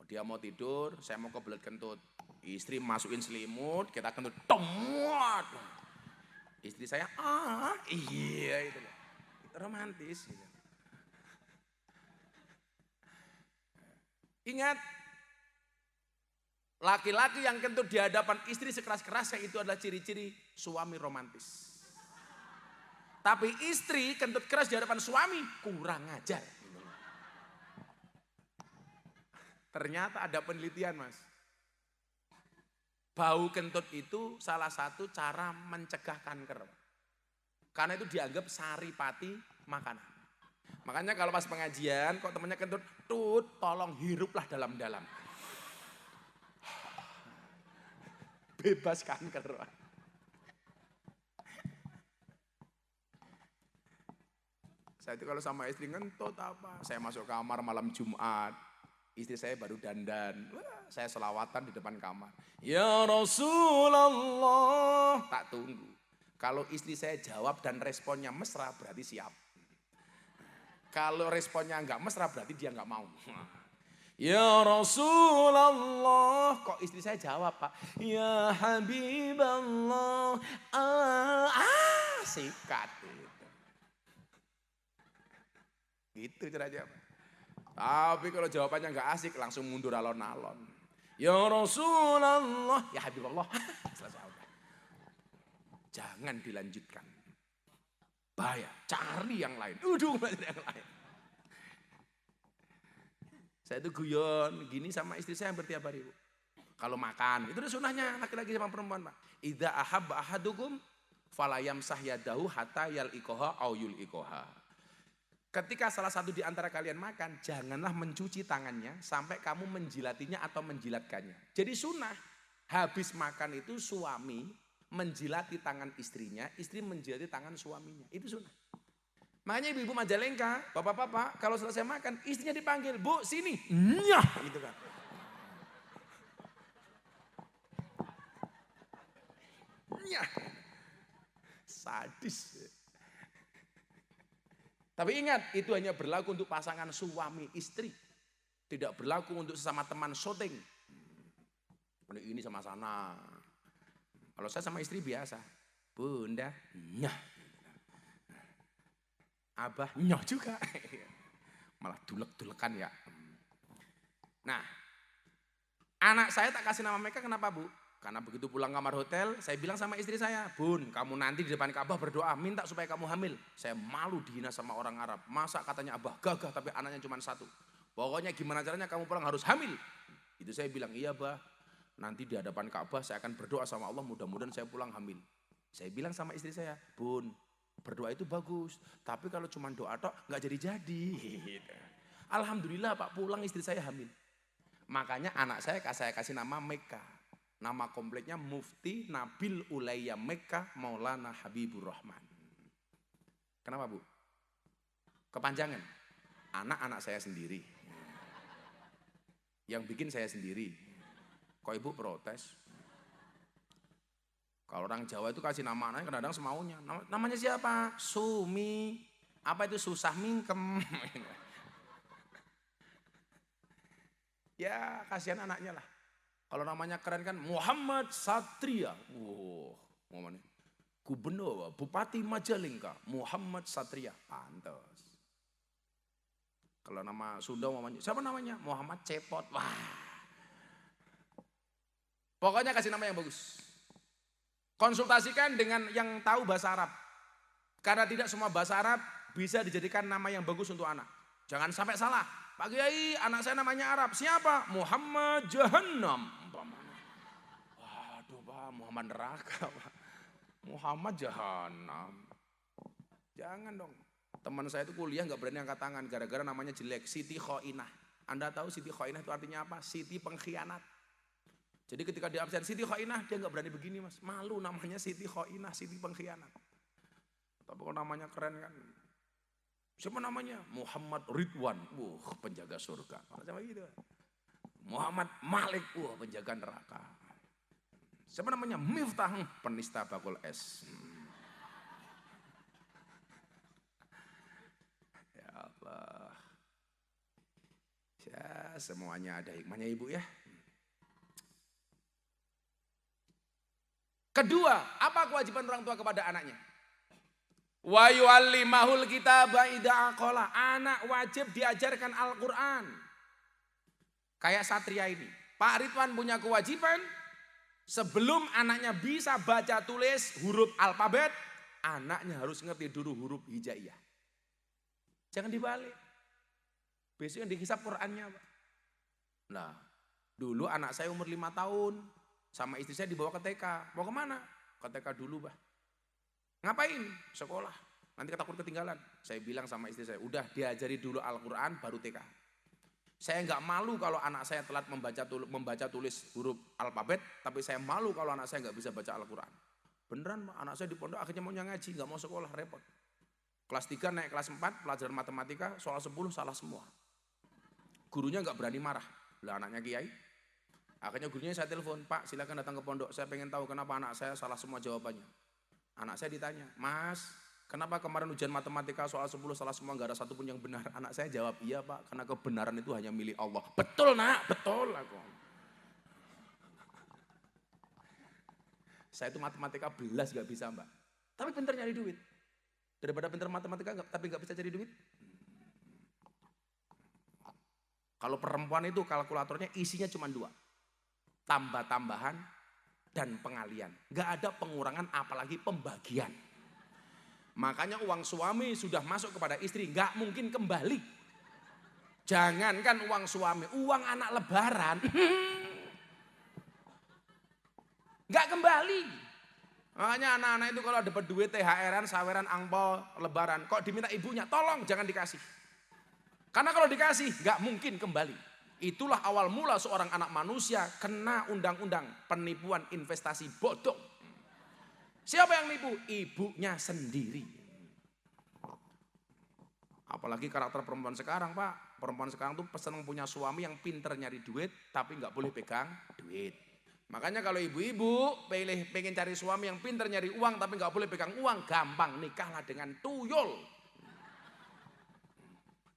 Dia mau tidur, saya mau kebelet kentut. Istri masukin selimut, kita kentut. Tomot. Istri saya, iya itu. Itu romantis. Gitu. Ingat, laki-laki yang kentut di hadapan istri sekeras-kerasnya itu adalah ciri-ciri suami romantis. Tapi istri kentut keras di hadapan suami kurang ajar. Ternyata ada penelitian Mas. Bau kentut itu salah satu cara mencegah kanker. Karena itu dianggap saripati makanan. Makanya kalau pas pengajian kok temennya kentut, tolong hiruplah dalam-dalam. Bebas kanker. Saya itu kalau sama istri ngentut apa. Saya masuk kamar malam Jumat. Istri saya baru dandan. Saya selawatan di depan kamar. Ya Rasulullah. Tak tunggu. Kalau istri saya jawab dan responnya mesra berarti siap. Kalau responnya enggak mesra berarti dia enggak mau. Ya Rasulullah. Kok istri saya jawab Pak? Ya Habiballah. Sikat. Gitu caranya. Tapi kalau jawabannya nggak asik langsung mundur alon-alon. Ya Rasulullah, ya Habibullah. Selesai udah. Jangan dilanjutkan. Bahaya, cari yang lain. Yang lain. Saya itu guyon gini sama istri saya hampir tiap hari, Bu. Kalau makan, itu udah sunahnya laki-laki sama perempuan, Pak. Idza ahabba ahadukum falayam sahyadahu hatta yal ikoha au yul ikoha. Ketika salah satu di antara kalian makan, janganlah mencuci tangannya sampai kamu menjilatinya atau menjilatkannya. Jadi sunnah, habis makan itu suami menjilati tangan istrinya, istri menjilati tangan suaminya. Itu sunnah. Makanya ibu-ibu Majalengka, bapak-bapak, kalau selesai makan, istrinya dipanggil, Bu sini, nyah, gitu kan. Nyah, sadis. Tapi ingat, itu hanya berlaku untuk pasangan suami istri. Tidak berlaku untuk sesama teman syuting. Ini sama sana. Kalau saya sama istri biasa. Bunda, nyah. Abah, nyah juga. Malah dulek-dulekan ya. Nah, anak saya tak kasih nama mereka kenapa, Bu? Karena begitu pulang kamar hotel, saya bilang sama istri saya, Bun, kamu nanti di depan Ka'bah berdoa, minta supaya kamu hamil. Saya malu dihina sama orang Arab. Masa katanya Abah gagah tapi anaknya cuma satu. Pokoknya gimana caranya kamu pulang harus hamil. Itu saya bilang, iya Bah, nanti di hadapan Ka'bah saya akan berdoa sama Allah, mudah-mudahan saya pulang hamil. Saya bilang sama istri saya, Bun, berdoa itu bagus, tapi kalau cuma doa tok nggak jadi-jadi. Alhamdulillah Pak, pulang istri saya hamil. Makanya anak saya kasih nama Meka. Nama kompleknya Mufti Nabil Ulayya Mekah Maulana Habibur Rahman. Kenapa, Bu? Kepanjangan. Anak-anak saya sendiri. Yang bikin saya sendiri. Kok Ibu protes? Kalau orang Jawa itu kasih nama anaknya kadang-kadang semaunya. Namanya siapa? Sumi. Apa itu susah mingkem? Ya kasihan anaknya lah. Kalau namanya keren kan Muhammad Satria. Wow, Gubernur, Bupati Majalengka, Muhammad Satria. Pantas. Kalau nama Sunda siapa namanya? Muhammad Cepot. Wah. Pokoknya kasih nama yang bagus. Konsultasikan dengan yang tahu bahasa Arab. Karena tidak semua bahasa Arab bisa dijadikan nama yang bagus untuk anak. Jangan sampai salah. Pak Kiai, anak saya namanya Arab. Siapa? Muhammad Jahannam. Waduh Pak, Muhammad neraka Pak. Muhammad Jahannam. Jangan dong. Teman saya itu kuliah nggak berani angkat tangan gara-gara namanya jelek. Siti Khoinah. Anda tahu Siti Khoinah itu artinya apa? Siti pengkhianat. Jadi ketika dia absen Siti Khoinah, dia nggak berani begini Mas. Malu namanya Siti Khoinah, Siti pengkhianat. Tapi kalau namanya keren kan. Siapa namanya? Muhammad Ridwan, penjaga surga. Sama gitu. Muhammad Malik, penjaga neraka. Siapa namanya? Miftah, penista bakul es. Ya Allah. Ya, semuanya ada hikmahnya Ibu ya. Kedua, apa kewajiban orang tua kepada anaknya? Wa yu'allimahul kitaba idza aqala. Anak wajib diajarkan Al-Qur'an. Kayak Satria ini. Pak Ridwan punya kewajiban sebelum anaknya bisa baca tulis huruf alfabet, anaknya harus ngerti dulu huruf hijaiyah. Jangan dibalik. Besok yang dihisap Qur'annya, Pak. Nah, dulu anak saya umur 5 tahun sama istri saya dibawa ke TK. Mau kemana? Ke TK dulu, Bah. Ngapain? Sekolah. Nanti takut ketinggalan. Saya bilang sama istri saya, udah diajari dulu Al-Quran baru TK. Saya nggak malu kalau anak saya telat membaca tulis huruf alfabet, tapi saya malu kalau anak saya nggak bisa baca Al-Quran. Beneran, anak saya di pondok akhirnya maunya ngaji, nggak mau sekolah, repot. Kelas 3 naik kelas 4, pelajaran matematika, soal 10 salah semua. Gurunya nggak berani marah. Lah anaknya kiai. Akhirnya gurunya saya telepon, Pak silakan datang ke pondok, saya pengen tahu kenapa anak saya salah semua jawabannya. Anak saya ditanya, Mas, kenapa kemarin ujian matematika soal 10 salah semua, gak ada satupun yang benar? Anak saya jawab, iya Pak, karena kebenaran itu hanya milik Allah. Betul nak, betul aku. Saya itu matematika belas gak bisa Mbak. Tapi pintar nyari duit. Daripada pintar matematika tapi gak bisa cari duit. Kalau perempuan itu kalkulatornya isinya cuma 2. tambah-tambahan, dan pengalian. Nggak ada pengurangan apalagi pembagian. Makanya uang suami sudah masuk kepada istri, nggak mungkin kembali. Jangankan uang suami, uang anak lebaran, nggak kembali. Makanya anak-anak itu kalau dapat duit THR-an, saweran, angpau, lebaran, kok diminta ibunya, tolong jangan dikasih. Karena kalau dikasih, nggak mungkin kembali. Itulah awal mula seorang anak manusia kena undang-undang penipuan investasi bodong. Siapa yang nipu? Ibunya sendiri. Apalagi karakter perempuan sekarang, Pak. Perempuan sekarang tuh senang punya suami yang pinter nyari duit, tapi nggak boleh pegang duit. Makanya kalau ibu-ibu pengen cari suami yang pinter nyari uang, tapi nggak boleh pegang uang, gampang nikahlah dengan tuyul.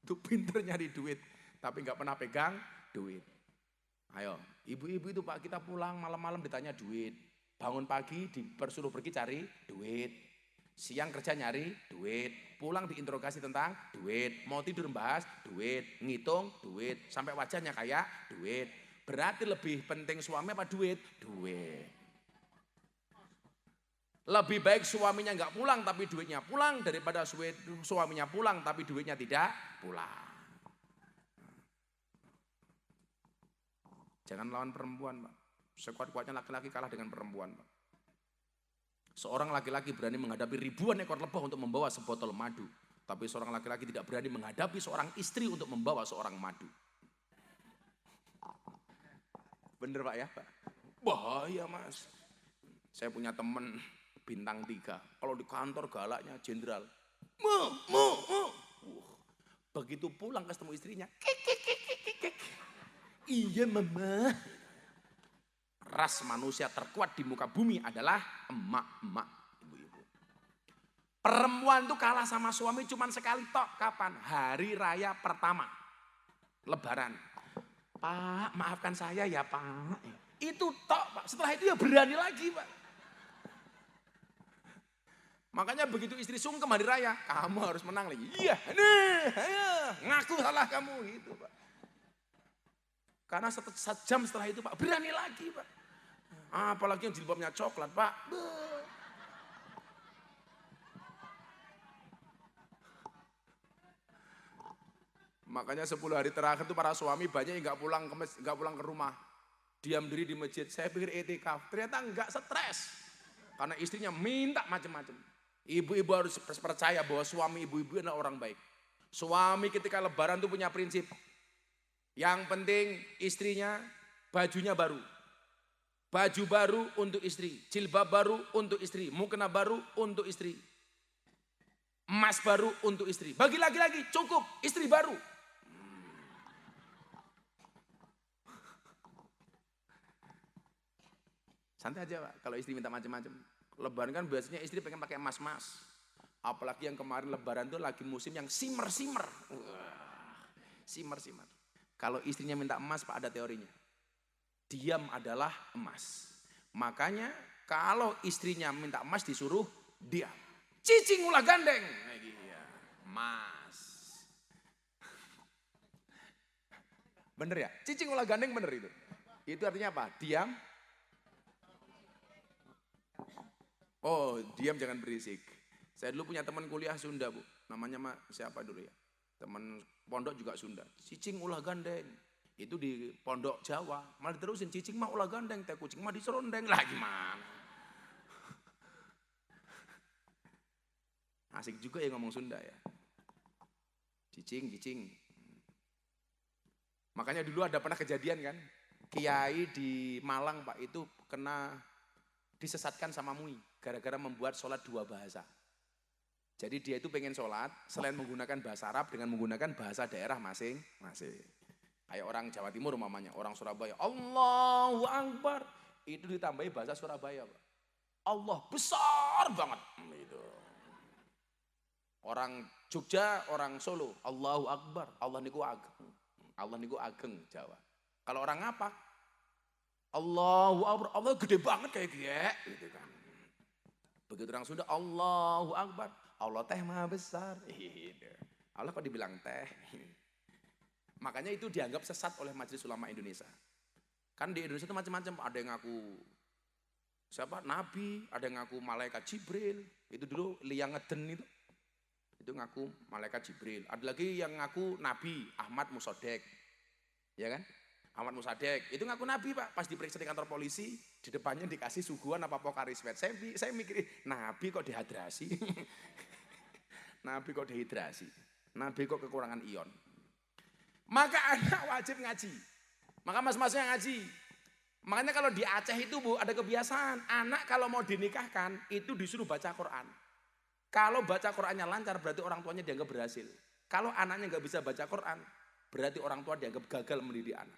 Itu pinter nyari duit, tapi nggak pernah pegang duit. Ayo, ibu-ibu itu Pak, kita pulang malam-malam ditanya duit. Bangun pagi dipersuruh pergi cari duit. Siang kerja nyari duit. Pulang diinterogasi tentang duit. Mau tidur bahas duit. Ngitung duit. Sampai wajahnya kayak duit. Berarti lebih penting suami apa duit? Duit. Lebih baik suaminya nggak pulang tapi duitnya pulang daripada suaminya pulang tapi duitnya tidak pulang. Jangan lawan perempuan, Pak. Sekuat-kuatnya laki-laki kalah dengan perempuan, Pak. Seorang laki-laki berani menghadapi ribuan ekor lebah untuk membawa sebotol madu. Tapi seorang laki-laki tidak berani menghadapi seorang istri untuk membawa seorang madu. Bener Pak ya, Pak? Bahaya Mas. Saya punya teman bintang 3. Kalau di kantor galaknya jenderal. Begitu pulang ketemu istrinya. Iya mama. Ras manusia terkuat di muka bumi adalah emak-emak, ibu-ibu. Perempuan tuh kalah sama suami cuma sekali tok. Kapan? Hari raya pertama. Lebaran. Pak, maafkan saya ya Pak. Itu tok Pak. Setelah itu ya berani lagi Pak. Makanya begitu istri sungkem hari raya, kamu harus menang lagi. Iya, nih, ayo, ngaku salah kamu gitu Pak. Karena sejam setelah itu Pak, berani lagi Pak. Apalagi yang jilbabnya coklat Pak. Makanya 10 hari terakhir itu para suami banyak yang nggak pulang ke rumah. Diam diri di masjid. Saya pikir etikaf, ternyata nggak stres. Karena istrinya minta macam-macam. Ibu-ibu harus percaya bahwa suami ibu-ibu adalah orang baik. Suami ketika lebaran itu punya prinsip. Yang penting istrinya bajunya baru. Baju baru untuk istri. Jilbab baru untuk istri. Mukena baru untuk istri. Emas baru untuk istri. Bagi laki-laki cukup istri baru. Santai aja Pak kalau istri minta macam-macam. Lebaran kan biasanya istri pengen pakai emas-emas. Apalagi yang kemarin lebaran itu lagi musim yang simmer-simmer. Simmer-simmer. Kalau istrinya minta emas Pak ada teorinya. Diam adalah emas. Makanya kalau istrinya minta emas disuruh diam. Cicing ulah gandeng. Emas. Bener ya? Cicing ulah gandeng bener itu. Itu artinya apa? Diam. Oh diam jangan berisik. Saya dulu punya teman kuliah Sunda Bu. Namanya siapa dulu ya? Teman pondok juga Sunda. Cicing ulah gandeng. Itu di pondok Jawa. Malah diterusin cicing mah ulah gandeng. Teh kucing mah diserondeng. Lah gimana? Asik juga ya ngomong Sunda ya. Cicing, cicing. Makanya dulu ada pernah kejadian kan. Kiai di Malang Pak itu kena disesatkan sama MUI. Gara-gara membuat sholat 2 bahasa. Jadi dia itu pengen sholat selain menggunakan bahasa Arab dengan menggunakan bahasa daerah masing-masing. Kayak orang Jawa Timur umpamanya, orang Surabaya. Allahu Akbar. Itu ditambahi bahasa Surabaya. Pak. Allah besar banget. Gitu. Orang Jogja, orang Solo. Allahu Akbar. Allah niku ageng. Allah niku ageng Jawa. Kalau orang apa? Allahu Akbar. Allah gede banget kayak gitu kan. Begitu orang Sunda, Allahu Akbar. Allah teh maha besar. Allah kok dibilang teh. Makanya itu dianggap sesat oleh Majelis Ulama Indonesia. Kan di Indonesia itu macam-macam, ada yang ngaku siapa? Nabi, ada yang ngaku malaikat Jibril. Itu dulu Liang Ngeden itu ngaku malaikat Jibril. Ada lagi yang ngaku Nabi, Ahmad Musodek. Ya kan? Ahmad Musadek, itu ngaku Nabi Pak. Pas diperiksa di kantor polisi, di depannya dikasih suguhan apa Pokari Sweat. Saya mikir, Nabi kok dehidrasi? Nabi kok dehidrasi? Nabi kok kekurangan ion? Maka anak wajib ngaji. Maka mas-masnya ngaji. Makanya kalau di Aceh itu Bu, ada kebiasaan. Anak kalau mau dinikahkan, itu disuruh baca Quran. Kalau baca Qurannya lancar, berarti orang tuanya dianggap berhasil. Kalau anaknya nggak bisa baca Quran, berarti orang tua dianggap gagal mendidik anak.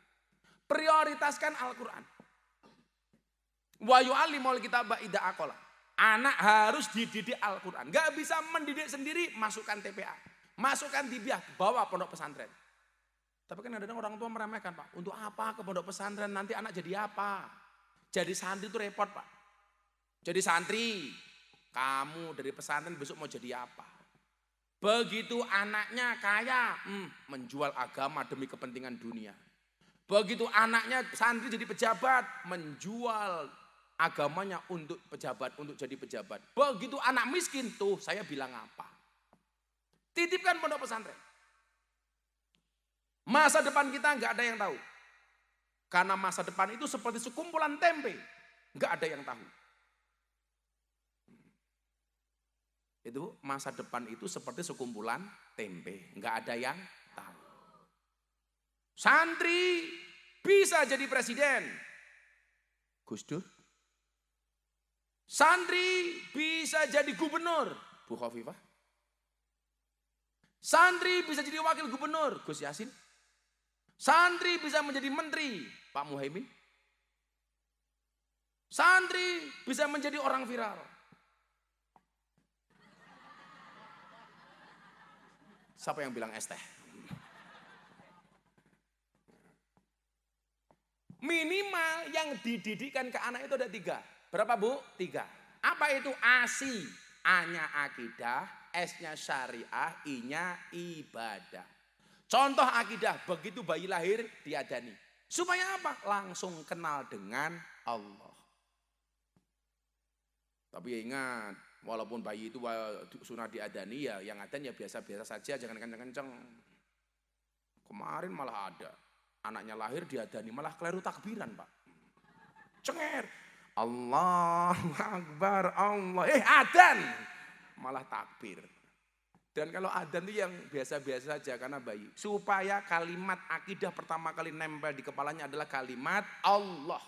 Prioritaskan Al-Quran. Wa yu'allimul kitaba idza aqala. Anak harus dididik Al-Quran. Nggak bisa mendidik sendiri, masukkan TPA. Masukkan Dibiah, bawa pondok pesantren. Tapi kan kadang orang tua meremehkan Pak. Untuk apa ke pondok pesantren, nanti anak jadi apa? Jadi santri itu repot Pak. Jadi santri, kamu dari pesantren besok mau jadi apa? Begitu anaknya kaya, menjual agama demi kepentingan dunia. Begitu anaknya santri jadi pejabat, menjual agamanya untuk pejabat, untuk jadi pejabat. Begitu anak miskin, tuh saya bilang apa? Titipkan pondok pesantren. Masa depan kita nggak ada yang tahu. Karena masa depan itu seperti sekumpulan tempe, nggak ada yang tahu. Itu masa depan itu seperti sekumpulan tempe, nggak ada yang tahu. Santri bisa jadi presiden, Gus Dur. Santri bisa jadi gubernur, Bu Khofifah. Santri bisa jadi wakil gubernur, Gus Yasin. Santri bisa menjadi menteri, Pak Muhaimin. Santri bisa menjadi orang viral. Siapa yang bilang es teh? Minimal yang dididikkan ke anak itu ada 3. Berapa Bu? 3. Apa itu? ASI. A-nya akidah, S-nya syariah, I-nya ibadah. Contoh akidah, begitu bayi lahir diadani. Supaya apa? Langsung kenal dengan Allah. Tapi ingat, walaupun bayi itu sunah diadani ya, yang adan ya biasa-biasa saja, jangan kenceng-kenceng. Kemarin malah ada, anaknya lahir diadani, malah keliru takbiran Pak. Cenger, Allahu Akbar, Allah, adan, malah takbir. Dan kalau adzan itu yang biasa-biasa saja karena bayi. Supaya kalimat akidah pertama kali nempel di kepalanya adalah kalimat Allah.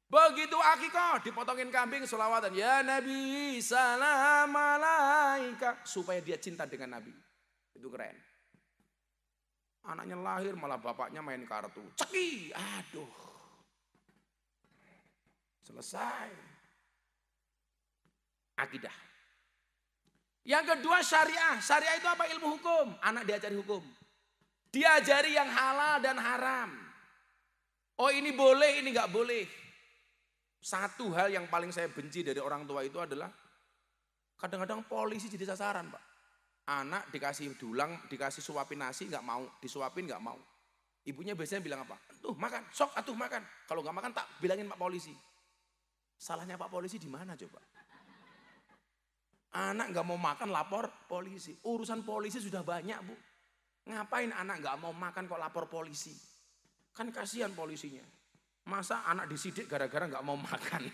Begitu akikah dipotongin kambing selawatan. Ya Nabi salam alaika. Supaya dia cinta dengan Nabi. Itu keren. Anaknya lahir malah bapaknya main kartu. Ceki, aduh. Selesai. Akidah. Yang kedua syariah. Syariah itu apa? Ilmu hukum. Anak diajari hukum. Diajari yang halal dan haram. Oh ini boleh, ini nggak boleh. Satu hal yang paling saya benci dari orang tua itu adalah kadang-kadang polisi jadi sasaran Pak. Anak dikasih dulang, dikasih suapin nasi nggak mau, disuapin nggak mau. Ibunya biasanya bilang apa? Tuh makan, sok atuh makan. Kalau nggak makan tak bilangin Pak polisi. Salahnya Pak polisi di mana coba? Anak nggak mau makan lapor polisi. Urusan polisi sudah banyak Bu. Ngapain anak nggak mau makan kok lapor polisi? Kan kasihan polisinya. Masa anak disidik gara-gara nggak mau makan?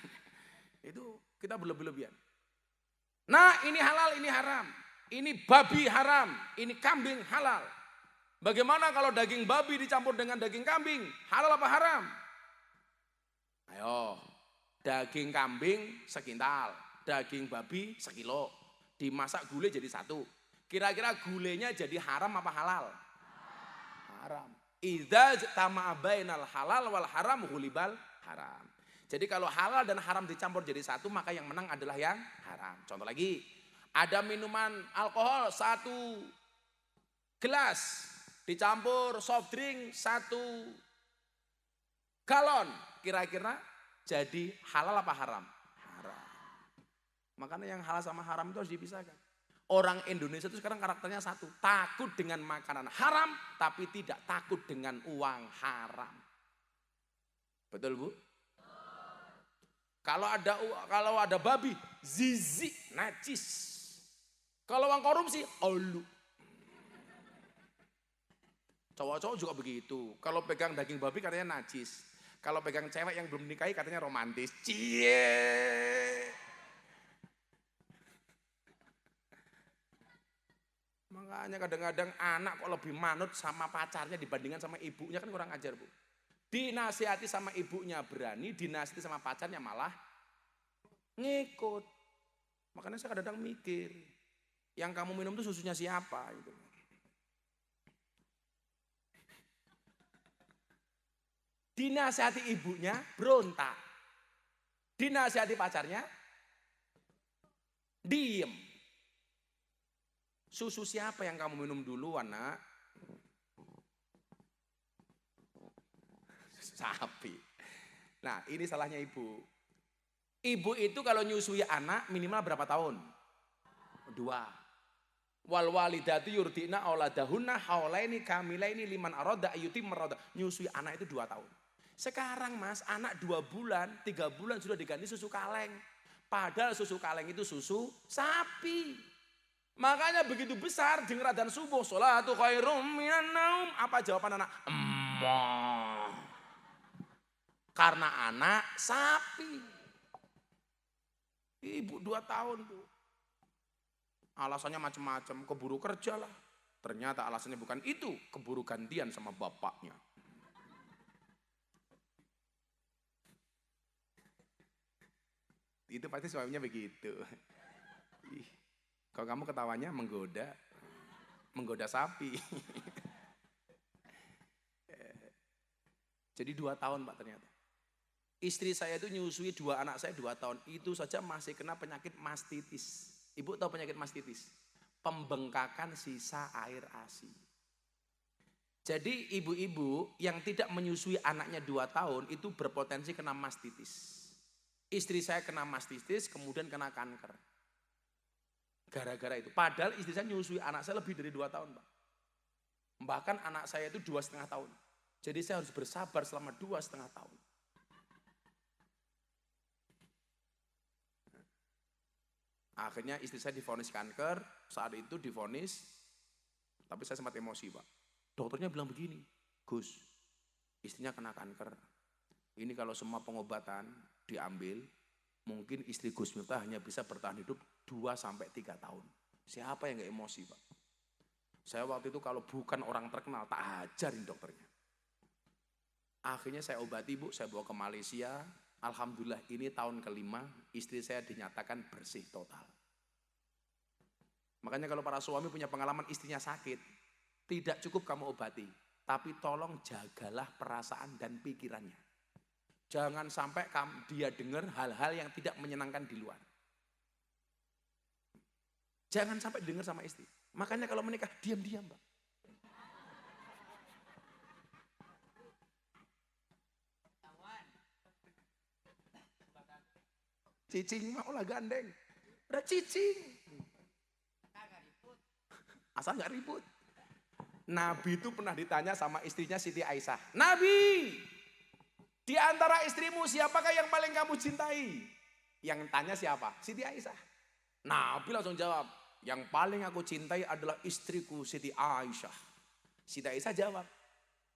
Itu kita berlebih-lebihan. Nah ini halal, ini haram. Ini babi haram, ini kambing halal. Bagaimana kalau daging babi dicampur dengan daging kambing? Halal apa haram? Ayo, daging kambing sekintal. Daging babi sekilo, dimasak gulai jadi 1. Kira-kira gulainya jadi haram apa halal? Haram. Idza tama'a bainal halal wal haram hulibal haram. Jadi kalau halal dan haram dicampur jadi 1, maka yang menang adalah yang haram. Contoh lagi, ada minuman alkohol 1 gelas dicampur soft drink 1 galon. Kira-kira jadi halal apa haram? Makanya yang halal sama haram itu harus dipisahkan. Orang Indonesia itu sekarang karakternya 1. Takut dengan makanan haram, tapi tidak takut dengan uang haram. Betul Bu? Kalau ada babi, zizi, najis. Kalau uang korupsi, olu. Cowok-cowok juga begitu. Kalau pegang daging babi katanya najis. Kalau pegang cewek yang belum nikahi katanya romantis. Cie. Makanya kadang-kadang anak kok lebih manut sama pacarnya dibandingkan sama ibunya, kan kurang ajar Bu. Dinasihati sama ibunya berani, dinasihati sama pacarnya malah ngikut. Makanya saya kadang-kadang mikir, yang kamu minum itu susunya siapa? Gitu. Dinasihati ibunya berontak. Dinasihati pacarnya diem. Susu siapa yang kamu minum duluan, Nak? Sapi. Nah, ini salahnya ibu. Ibu itu kalau nyusui anak minimal berapa tahun? 2. Wal walidatu yurdina auladahunna haulaini kamilaini liman arada ayyutim marada. Nyusui anak itu 2 tahun. Sekarang Mas, anak 2 bulan, 3 bulan sudah diganti susu kaleng. Padahal susu kaleng itu susu sapi. Makanya begitu besar dengar adzan subuh, sholatu khairum minan naum. Apa jawaban anak? Emak. Karena anak sapi. Ibu 2 tahun tuh. Alasannya macam-macam, keburu kerja lah. Ternyata alasannya bukan itu, keburu gantian sama bapaknya. Itu pasti suaminya begitu. Kalau kamu ketawanya menggoda sapi. Jadi 2 tahun Pak ternyata. Istri saya itu nyusui 2 anak saya 2 tahun. Itu saja masih kena penyakit mastitis. Ibu tahu penyakit mastitis? Pembengkakan sisa air ASI. Jadi ibu-ibu yang tidak menyusui anaknya 2 tahun itu berpotensi kena mastitis. Istri saya kena mastitis kemudian kena kanker. Gara-gara itu. Padahal istri saya nyusui anak saya lebih dari 2 tahun Pak. Bahkan anak saya itu 2,5 tahun. Jadi saya harus bersabar selama 2,5 tahun. Akhirnya istri saya divonis kanker, saat itu divonis, tapi saya sempat emosi Pak. Dokternya bilang begini, Gus, istrinya kena kanker. Ini kalau semua pengobatan diambil, mungkin istri Gus Miftah hanya bisa bertahan hidup 2-3 tahun. Siapa yang gak emosi Pak? Saya waktu itu kalau bukan orang terkenal, tak ajarin dokternya. Akhirnya saya obati Bu, saya bawa ke Malaysia. Alhamdulillah ini tahun ke-5, istri saya dinyatakan bersih total. Makanya kalau para suami punya pengalaman istrinya sakit, tidak cukup kamu obati, tapi tolong jagalah perasaan dan pikirannya. Jangan sampai dia dengar hal-hal yang tidak menyenangkan di luar. Jangan sampai dengar sama istri. Makanya kalau menikah, diam-diam Pak. Cicing mau lah gandeng. Udah cicing. Asal gak ribut. Nabi itu pernah ditanya sama istrinya Siti Aisyah. Nabi, di antara istrimu siapakah yang paling kamu cintai? Yang tanya siapa? Siti Aisyah. Nabi langsung jawab, yang paling aku cintai adalah istriku Siti Aisyah. Siti Aisyah jawab,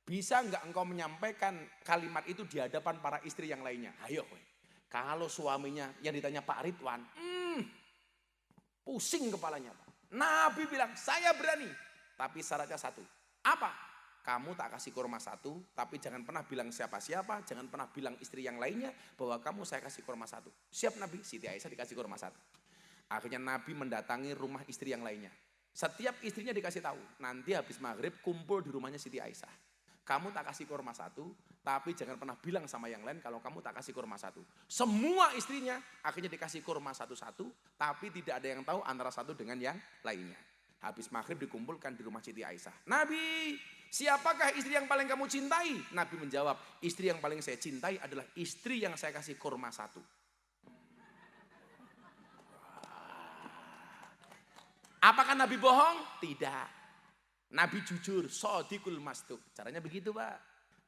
bisa nggak engkau menyampaikan kalimat itu di hadapan para istri yang lainnya? Ayo, kalau suaminya yang ditanya Pak Ridwan, pusing kepalanya Pak. Nabi bilang, saya berani, tapi syaratnya 1. Apa? Kamu tak kasih kurma 1, tapi jangan pernah bilang siapa-siapa, jangan pernah bilang istri yang lainnya bahwa kamu saya kasih kurma 1. Siap Nabi? Siti Aisyah dikasih kurma 1. Akhirnya Nabi mendatangi rumah istri yang lainnya. Setiap istrinya dikasih tahu, nanti habis maghrib kumpul di rumahnya Siti Aisyah. Kamu tak kasih kurma 1, tapi jangan pernah bilang sama yang lain kalau kamu tak kasih kurma 1. Semua istrinya akhirnya dikasih kurma 1-1, tapi tidak ada yang tahu antara satu dengan yang lainnya. Habis maghrib dikumpulkan di rumah Siti Aisyah. Nabi, siapakah istri yang paling kamu cintai? Nabi menjawab, istri yang paling saya cintai adalah istri yang saya kasih kurma 1. Apakah Nabi bohong? Tidak. Nabi jujur, shodiqul masduq. Caranya begitu Pak.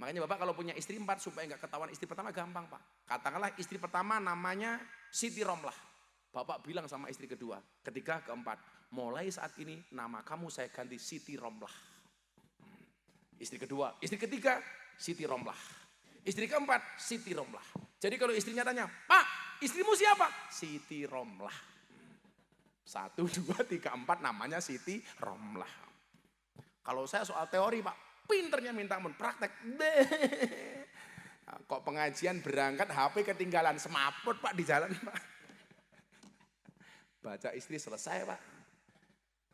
Makanya Bapak kalau punya istri 4 supaya nggak ketahuan istri pertama gampang Pak. Katakanlah istri pertama namanya Siti Romlah. Bapak bilang sama istri kedua, ketiga, keempat, mulai saat ini nama kamu saya ganti Siti Romlah. Istri kedua, istri ketiga Siti Romlah. Istri keempat Siti Romlah. Jadi kalau istrinya tanya, Pak istrimu siapa? Siti Romlah. 1, 2, 3, 4 namanya Siti Romlah. Kalau saya soal teori Pak, pinternya minta ampun, praktek. Kok pengajian berangkat HP ketinggalan, semaput Pak di jalan Pak. Baca istri selesai Pak.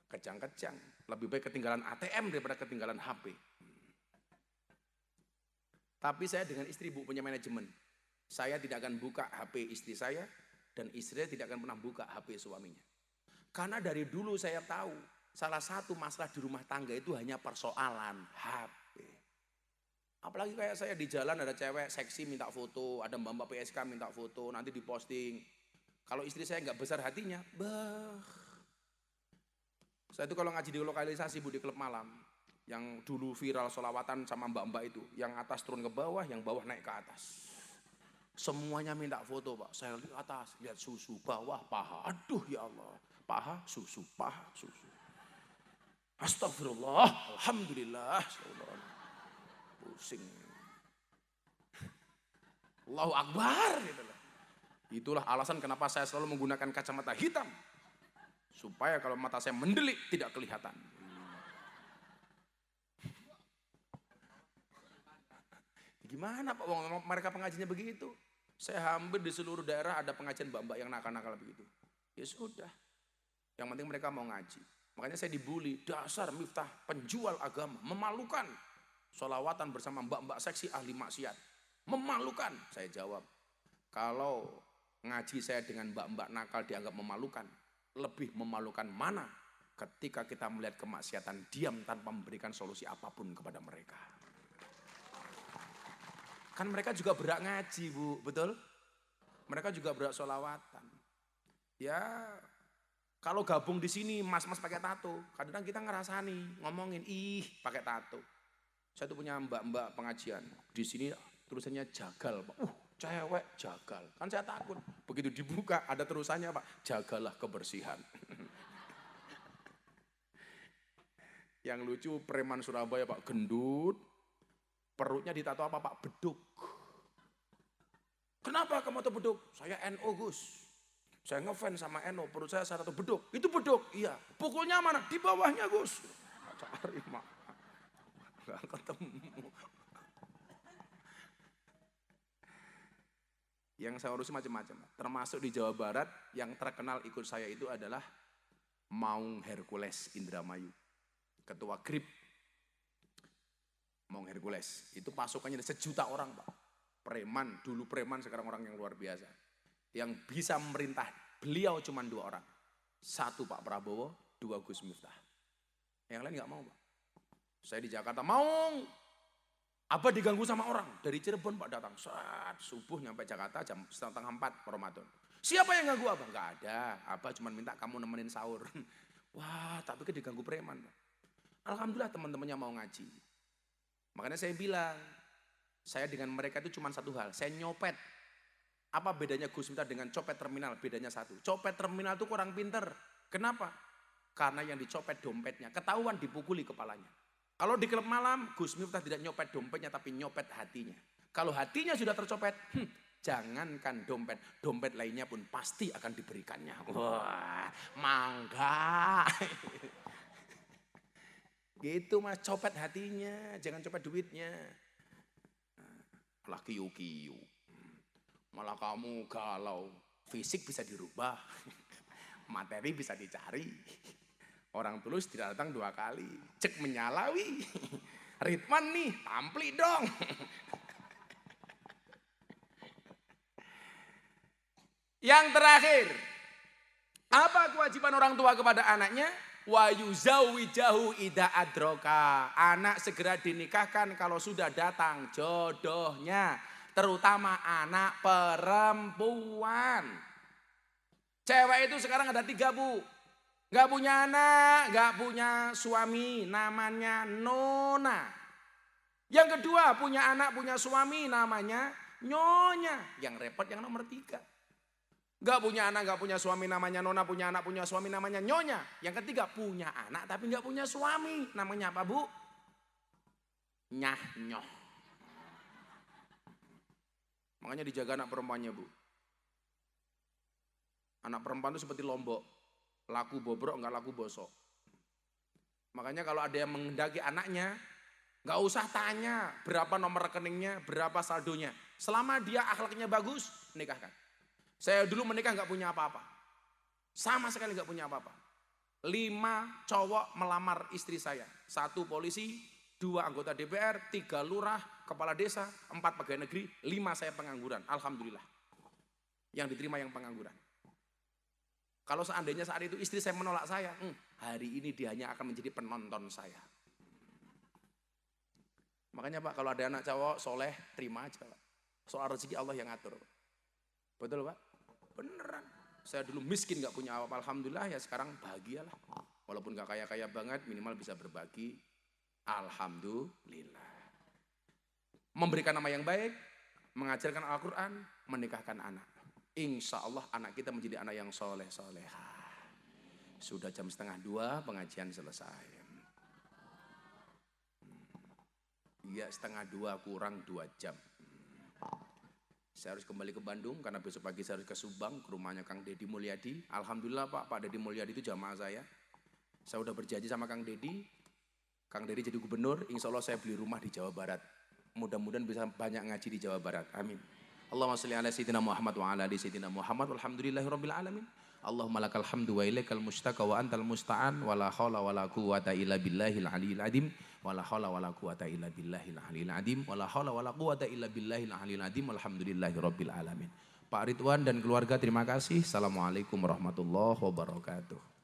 Kejang-kejang. Lebih baik ketinggalan ATM daripada ketinggalan HP. Tapi saya dengan istri Bu punya manajemen. Saya tidak akan buka HP istri saya dan istri saya tidak akan pernah buka HP suaminya. Karena dari dulu saya tahu salah satu masalah di rumah tangga itu hanya persoalan HP. Apalagi kayak saya di jalan ada cewek seksi minta foto, ada mbak-mbak PSK minta foto, nanti diposting. Kalau istri saya nggak besar hatinya, saya itu kalau ngaji di lokalisasi Bu di klub malam, yang dulu viral sholawatan sama mbak-mbak itu, yang atas turun ke bawah, yang bawah naik ke atas. Semuanya minta foto Pak, saya lihat atas, lihat susu, bawah, paha, aduh ya Allah, paha, susu, Astagfirullah, Alhamdulillah, pusing. Allahu Akbar. Itulah alasan kenapa saya selalu menggunakan kacamata hitam. Supaya kalau mata saya mendelik tidak kelihatan. Gimana Pak, mereka pengajiannya begitu. Saya hampir di seluruh daerah ada pengajian mbak-mbak yang nakal-nakal begitu. Ya sudah, yang penting mereka mau ngaji. Makanya saya dibully, dasar Miftah penjual agama, memalukan. Sholawatan bersama mbak-mbak seksi ahli maksiat, memalukan. Saya jawab, kalau ngaji saya dengan mbak-mbak nakal dianggap memalukan, lebih memalukan mana ketika kita melihat kemaksiatan diam tanpa memberikan solusi apapun kepada mereka. Kan mereka juga berak ngaji Bu, betul? Mereka juga berak sholawatan. Ya kalau gabung di sini mas-mas pakai tato, kadang-kadang kita ngerasani, ngomongin, ih pakai tato. Saya tuh punya mbak-mbak pengajian, di sini tulisannya jagal Pak. Cewek jagal, kan saya takut. Begitu dibuka ada terusannya Pak, jagalah kebersihan. Yang lucu preman Surabaya Pak, gendut, perutnya ditato apa Pak? Beduk. Kenapa kamu tato beduk? Saya NO Gus. Saya ngefans sama NO, perut saya tato beduk. Itu beduk, iya. Pukulnya mana? Di bawahnya Gus. Cari Mak. Gak ketemu. Yang saya urusi macam-macam. Termasuk di Jawa Barat yang terkenal ikut saya itu adalah Maung Hercules Indramayu. Ketua GRIP. Maung Hercules. Itu pasukannya 1 juta orang Pak. Preman, dulu preman sekarang orang yang luar biasa. Yang bisa memerintah beliau cuma 2 orang. 1 Pak Prabowo, 2 Gus Miftah. Yang lain gak mau Pak. Saya di Jakarta, Maung. Abah diganggu sama orang. Dari Cirebon Pak datang. Saat subuh nyampe Jakarta jam 3:30 Ramadan. Siapa yang ganggu Abah? Gak ada. Abah cuma minta kamu nemenin sahur. Wah tapi kan diganggu preman Pak. Alhamdulillah teman-temannya mau ngaji. Makanya saya bilang, saya dengan mereka itu cuma satu hal. Saya nyopet. Apa bedanya Gus Miftah dengan copet terminal? Bedanya satu. Copet terminal itu kurang pinter. Kenapa? Karena yang dicopet dompetnya. Ketahuan dipukuli kepalanya. Kalau di klub malam, Gus Miftah tidak nyopet dompetnya tapi nyopet hatinya. Kalau hatinya sudah tercopet, jangankan dompet, dompet lainnya pun pasti akan diberikannya. Wah, mangga. Gitu Mas, copet hatinya, jangan copet duitnya. Malah kiu-kiu. Malah kamu galau, fisik bisa dirubah, materi bisa dicari. Orang tulus tidak datang 2 kali. Cek menyalawi. Ridwan nih, tampli dong. Yang terakhir. Apa kewajiban orang tua kepada anaknya? Wa yuzawwijahu idza adroka. Anak segera dinikahkan kalau sudah datang jodohnya. Terutama anak perempuan. Cewek itu sekarang ada 3 Bu. Gak punya anak, gak punya suami, namanya Nona. Yang kedua, punya anak, punya suami namanya nyonya. Yang repot yang nomor 3. Gak punya anak, gak punya suami namanya nona, punya anak, punya suami namanya nyonya. Yang ketiga, punya anak tapi gak punya suami. Namanya apa, Bu? Nyah nyoh. Makanya dijaga anak perempuannya, Bu. Anak perempuan itu seperti lombok. Laku bobrok, gak laku bosok. Makanya kalau ada yang menghendaki anaknya, gak usah tanya berapa nomor rekeningnya, berapa saldonya. Selama dia akhlaknya bagus, nikahkan. Saya dulu menikah gak punya apa-apa. Sama sekali gak punya apa-apa. 5 cowok melamar istri saya. 1 polisi, 2 anggota DPR, 3 lurah, kepala desa, 4 pegawai negeri, 5 saya pengangguran. Alhamdulillah. Yang diterima yang pengangguran. Kalau seandainya saat itu istri saya menolak saya, hari ini dia hanya akan menjadi penonton saya. Makanya Pak, kalau ada anak cowok soleh, terima aja Pak. Soal rezeki Allah yang ngatur. Betul Pak? Beneran. Saya dulu miskin gak punya apa-apa. Alhamdulillah ya sekarang bahagialah. Walaupun gak kaya-kaya banget, minimal bisa berbagi. Alhamdulillah. Memberikan nama yang baik, mengajarkan Al-Quran, menikahkan anak. Insya Allah anak kita menjadi anak yang soleh-soleha. Sudah jam 1:30 pengajian selesai. Iya 1:30 kurang 2 jam. Saya harus kembali ke Bandung karena besok pagi saya harus ke Subang ke rumahnya Kang Deddy Mulyadi. Alhamdulillah Pak Deddy Mulyadi itu jamaah saya. Saya udah berjanji sama Kang Deddy. Kang Deddy jadi gubernur, insya Allah saya beli rumah di Jawa Barat. Mudah-mudahan bisa banyak ngaji di Jawa Barat. Amin. Allahumma sholli ala sayyidina Muhammad wa ala ali sayyidina Muhammad walhamdulillahirabbil alamin. Allahumma lakal hamdu wa ilaikal mustaka wa antal musta'an wa la haula wa la quwwata illa billahil aliyil azim wa la haula wa la quwwata illa billahil aliyil azim wa la haula wa la quwwata illa billahil aliyil azim walhamdulillahirabbil alamin. Pak Ridwan dan keluarga terima kasih. Assalamualaikum warahmatullahi wabarakatuh.